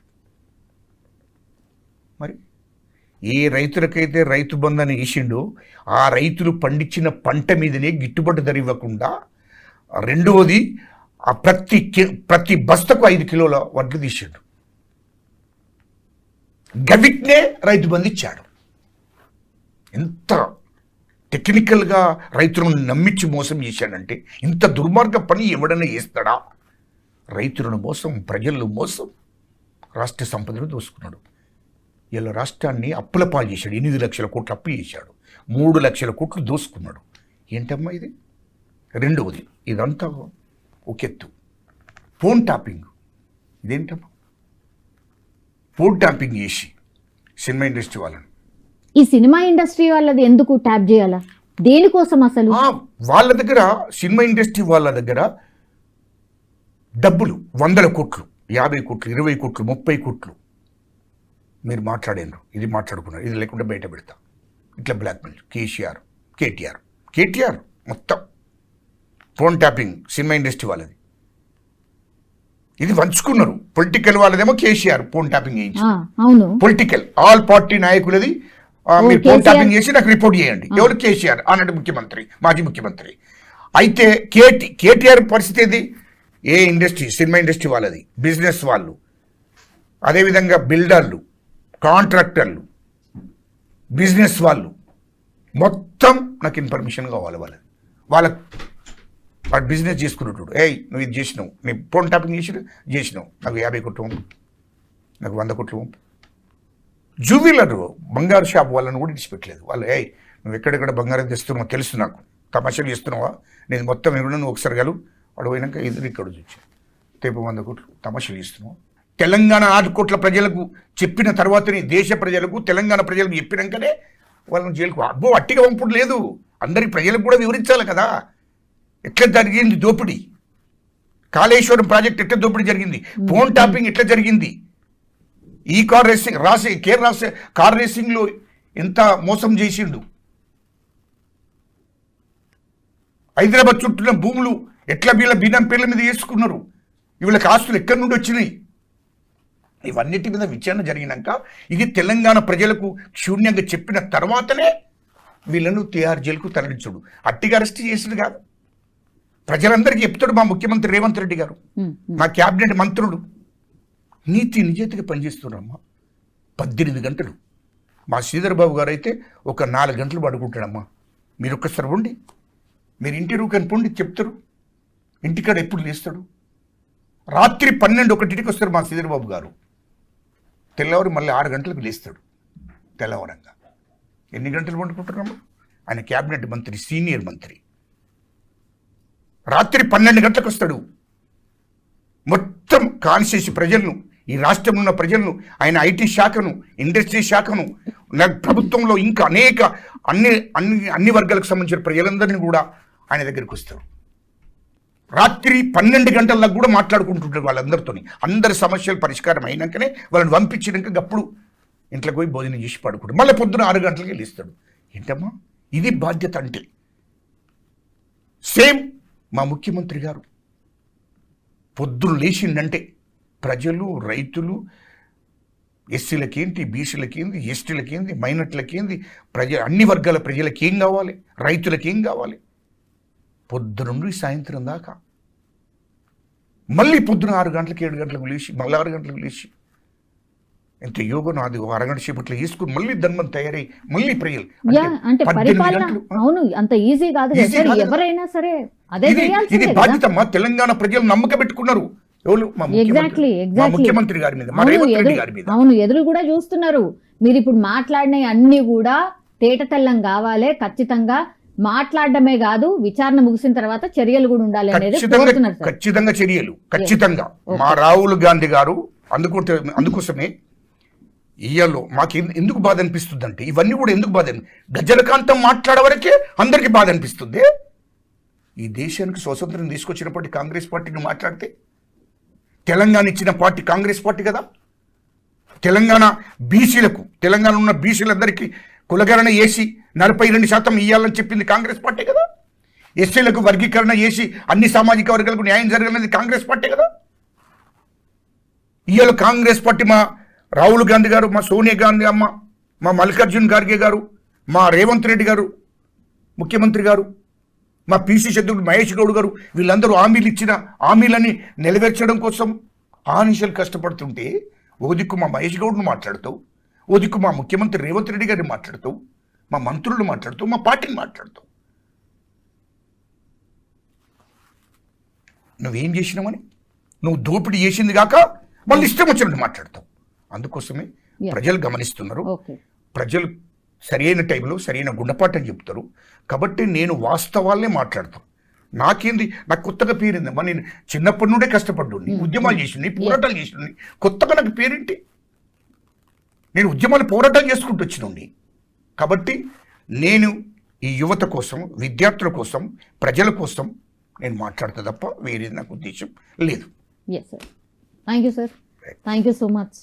మరి ఏ రైతులకైతే రైతు బంధాన్ని వేసిండో ఆ రైతులు పండించిన పంట మీదనే గిట్టుబాటు ధర ఇవ్వకుండా, రెండవది ఆ ప్రతి బస్తకు 5 కిలోల వడ్లు తీసాడు. గవిట్నే రైతు బంధు ఇచ్చాడు. ఎంత టెక్నికల్గా రైతులను నమ్మించి మోసం చేశాడంటే, ఇంత దుర్మార్గ పని ఎవడన్నా చేస్తాడా? రైతులను మోసం, ప్రజలను మోసం, రాష్ట్ర సంపదను దోసుకున్నాడు. ఇలా రాష్ట్రాన్ని అప్పుల పాలు చేశాడు. 8 లక్షల కోట్లు అప్పు చేశాడు. 3 లక్షల కోట్లు దోసుకున్నాడు. ఏంటమ్మా ఇది? రెండవది, ఇదంతా ఒకెత్తు. Phone tapping. ఇదేంటమ్మా? ఫోన్ ట్యాపింగ్ చేసి సినిమా ఇండస్ట్రీ వాళ్ళని, ఈ సినిమా ఇండస్ట్రీ వాళ్ళది ఎందుకు ట్యాప్ చేయాలా? దేనికోసం అసలు? వాళ్ళ దగ్గర, సినిమా ఇండస్ట్రీ వాళ్ళ దగ్గర డబ్బులు 100 కోట్లు, 50 కోట్లు, 20 కోట్లు, 30 కోట్లు మీరు మాట్లాడారు, ఇది మాట్లాడుకున్నారు, ఇది లేకుండా బయట పెడతా, ఇట్లా బ్లాక్మెయిల్. కేటీఆర్ మొత్తం ఫోన్ ట్యాపింగ్ సినిమా ఇండస్ట్రీ వాళ్ళది. ఇది పంచుకున్నారు. పొలిటికల్ వాళ్ళదేమో కేసీఆర్ ఫోన్ ట్యాపింగ్ చేయించి, అవును పొలిటికల్ ఆల్ పార్టీ నాయకులది మీరు ఫోన్ ట్యాపింగ్ చేసి నాకు రిపోర్ట్ చేయండి. ఎవరు? కేసీఆర్, ఆనాటి ముఖ్యమంత్రి, మాజీ ముఖ్యమంత్రి. అయితే కేటీఆర్ పరిస్థితి ఏది? ఏ ఇండస్ట్రీ? సినిమా ఇండస్ట్రీ వాళ్ళది, బిజినెస్ వాళ్ళు, అదేవిధంగా బిల్డర్లు, కాంట్రాక్టర్లు, బిజినెస్ వాళ్ళు, మొత్తం నాకు ఇన్ఫర్మేషన్ కావాలి. వాడు బిజినెస్ చేసుకున్నట్టు, నువ్వు ఇది చేసినావు, నీ ఫోన్ ట్యాపింగ్ చేసినావు, నాకు 50 కోట్లు పంపు, నాకు 100 కోట్లు పంపు. జూవిలర్ బంగారు షాప్ వాళ్ళని కూడా ఇచ్చిపెట్టలేదు. వాళ్ళు నువ్వు ఎక్కడెక్కడ బంగారం తెస్తున్నావు తెలుసు, నాకు తమాషాలు చేస్తున్నావా, నేను మొత్తం ఎవరు నువ్వు ఒకసారి గలు వాడు పోయినాక ఎదురు ఇక్కడ చూసి రేపు 100 కోట్లు తమాషాలు చేస్తున్నావు. తెలంగాణ 6 కోట్ల ప్రజలకు చెప్పిన తర్వాతనే, దేశ ప్రజలకు తెలంగాణ ప్రజలకు చెప్పినాకనే వాళ్ళని జైలుకు అట్టిగా పంపుడు లేదు. అందరికి ప్రజలకు కూడా వివరించాలి కదా ఎట్లా జరిగింది దోపిడీ, కాళేశ్వరం ప్రాజెక్ట్ ఎట్లా దోపిడీ జరిగింది, ఫోన్ ట్యాపింగ్ ఎట్లా జరిగింది, ఈ కార్ రేసింగ్ కార్ రేసింగ్లో ఎంత మోసం చేసిండు, హైదరాబాద్ చుట్టూన్న భూములు ఎట్లా వీళ్ళ బినం పేర్ల మీద వేసుకున్నారు, వీళ్ళకి ఆస్తులు ఎక్కడి నుండి వచ్చినాయి, ఇవన్నిటి మీద విచారణ జరిగినాక ఇది తెలంగాణ ప్రజలకు శూన్యంగా చెప్పిన తర్వాతనే వీళ్ళను తిహార్ జైలుకు తరలించుడు. అట్టిగా అరెస్ట్ చేసిడు కాదు, ప్రజలందరికీ చెప్తాడు మా ముఖ్యమంత్రి రేవంత్ రెడ్డి గారు, మా క్యాబినెట్ మంత్రులు నీతి నిజాయితీగా పనిచేస్తున్నారమ్మా. 18 గంటలు. మా శ్రీధర్ బాబు గారు అయితే ఒక 4 గంటలు పడుకుంటాడమ్మా. మీరు ఒక్కసారి ఉండి, మీరు ఇంటి రూకని పొండి చెప్తారు, ఇంటికాడ ఎప్పుడు లేస్తాడు. రాత్రి 12-1కి వస్తారు మా శ్రీధర్ బాబు గారు, తెల్లవారు మళ్ళీ 6 గంటలకు లేస్తాడు. తెల్లవారంగా ఎన్ని గంటలు పండుకుంటున్నామా? ఆయన క్యాబినెట్ మంత్రి, సీనియర్ మంత్రి. రాత్రి 12 గంటలకు వస్తాడు. మొత్తం కాన్స్టిట్యూన్సీ ప్రజలను, ఈ రాష్ట్రంలో ఉన్న ప్రజలను, ఆయన ఐటీ శాఖను, ఇండస్ట్రీ శాఖను, ప్రభుత్వంలో ఇంకా అనేక అన్ని వర్గాలకు సంబంధించిన ప్రజలందరినీ కూడా ఆయన దగ్గరికి వస్తారు. రాత్రి 12 గంటలకు కూడా మాట్లాడుకుంటుంటారు వాళ్ళందరితో. అందరి సమస్యలు పరిష్కారం అయినాకనే వాళ్ళని పంపించినాక అప్పుడు ఇంట్లోకి పోయి భోజనం చేసి పడుకుంటాడు. మళ్ళీ పొద్దున 6 గంటలకి వెళ్ళిస్తాడు. ఏంటమ్మా ఇది బాధ్యత అంటే? సేమ్ మా ముఖ్యమంత్రి గారు పొద్దున లేచిందంటే ప్రజలు, రైతులు, ఎస్సీలకేంటి, బీసీలకేంది, ఎస్టీలకేంది, మైనార్టీలకేంది, అన్ని వర్గాల ప్రజలకి ఏం కావాలి, రైతులకి ఏం కావాలి, పొద్దున నుండి సాయంత్రం దాకా, మళ్ళీ పొద్దున 6 గంటలకు 7 గంటలకు లేచి, మళ్ళీ 6 గంటలకు లేచి, ఎంత యోగం అది 1 అరగంట సేపట్లో వేసుకుని మళ్ళీ ధర్మం తయారై మళ్ళీ ప్రజలు అంటే పరిపాలన. అవును, అంత ఈజీ కాదు కదా, ఎవరైనా సరే అదే ఇది బాధ్యత. మా తెలంగాణ ప్రజలు నమ్మకం పెట్టుకున్నారు ఎవరు? ముఖ్యమంత్రి గారి మీద, మా రేవంత్ రెడ్డి గారి మీద. అవును, ఎదురు కూడా చూస్తున్నారు. మీరు ఇప్పుడు మాట్లాడిన అన్ని కూడా తేట తెల్లం కావాలి. ఖచ్చితంగా మాట్లాడడమే కాదు, విచారణ ముగిసిన తర్వాత చర్యలు కూడా ఉండాలి అనేది ఖచ్చితంగా చర్యలు, ఖచ్చితంగా. మా రాహుల్ గాంధీ గారు అందుకోసమే ఇయ్యాలో మాకు ఎందుకు బాధ అనిపిస్తుంది అంటే, ఇవన్నీ కూడా ఎందుకు బాధ, గజలకాంతం మాట్లాడే వరకే అందరికీ బాధ అనిపిస్తుంది. ఈ దేశానికి స్వతంత్రం తీసుకొచ్చినప్పటి కాంగ్రెస్ పార్టీని మాట్లాడితే, తెలంగాణ ఇచ్చిన పార్టీ కాంగ్రెస్ పార్టీ కదా. తెలంగాణ బీసీలకు, తెలంగాణ ఉన్న బీసీలందరికీ కులగణన చేసి 42% ఇవ్వాలని చెప్పింది కాంగ్రెస్ పార్టీ కదా. ఎస్సీలకు వర్గీకరణ చేసి అన్ని సామాజిక వర్గాలకు న్యాయం జరగాలనేది కాంగ్రెస్ పార్టీ కదా. ఇవాళ కాంగ్రెస్ పార్టీ మా రాహుల్ గాంధీ గారు, మా సోనియా గాంధీ అమ్మ, మా మల్లికార్జున్ ఖార్గే గారు, మా రేవంత్ రెడ్డి గారు ముఖ్యమంత్రి గారు, మా పిసి చంద్రుడు మహేష్ గౌడ్ గారు, వీళ్ళందరూ హామీలు ఇచ్చిన హామీలని నెరవేర్చడం కోసం ఆనిషలు కష్టపడుతుంటే, ఓ దిక్కు మా మహేష్ గౌడ్ను మాట్లాడుతావు, ఓ దిక్కు మా ముఖ్యమంత్రి రేవంత్ రెడ్డి గారిని మాట్లాడుతావు, మా మంత్రులను మాట్లాడుతావు, మా పార్టీని మాట్లాడుతావు. నువ్వేం చేసినావని, నువ్వు దోపిడీ చేసింది కాక మళ్ళీ ఇష్టం వచ్చినట్టు మాట్లాడతావు. అందుకోసమే ప్రజలు గమనిస్తున్నారు. ప్రజలు సరైన టైంలో సరైన గుణపాఠం చెప్తారు. కాబట్టి నేను వాస్తవాలనే మాట్లాడతాను. నాకేంది, నాకు కొత్తగా పేరిందమ్మా. నేను చిన్నప్పటి నుండే కష్టపడ్డాను, ఉద్యమాలు చేసింది, పోరాటాలు చేసింది. కొత్తగా నాకు పేరేంటి? నేను ఉద్యమాలు పోరాటాలు చేసుకుంటూ వచ్చినండి. కాబట్టి నేను ఈ యువత కోసం, విద్యార్థుల కోసం, ప్రజల కోసం నేను మాట్లాడతా తప్ప వేరేది నాకు ఉద్దేశం లేదు. Thank you sir, thank you so much.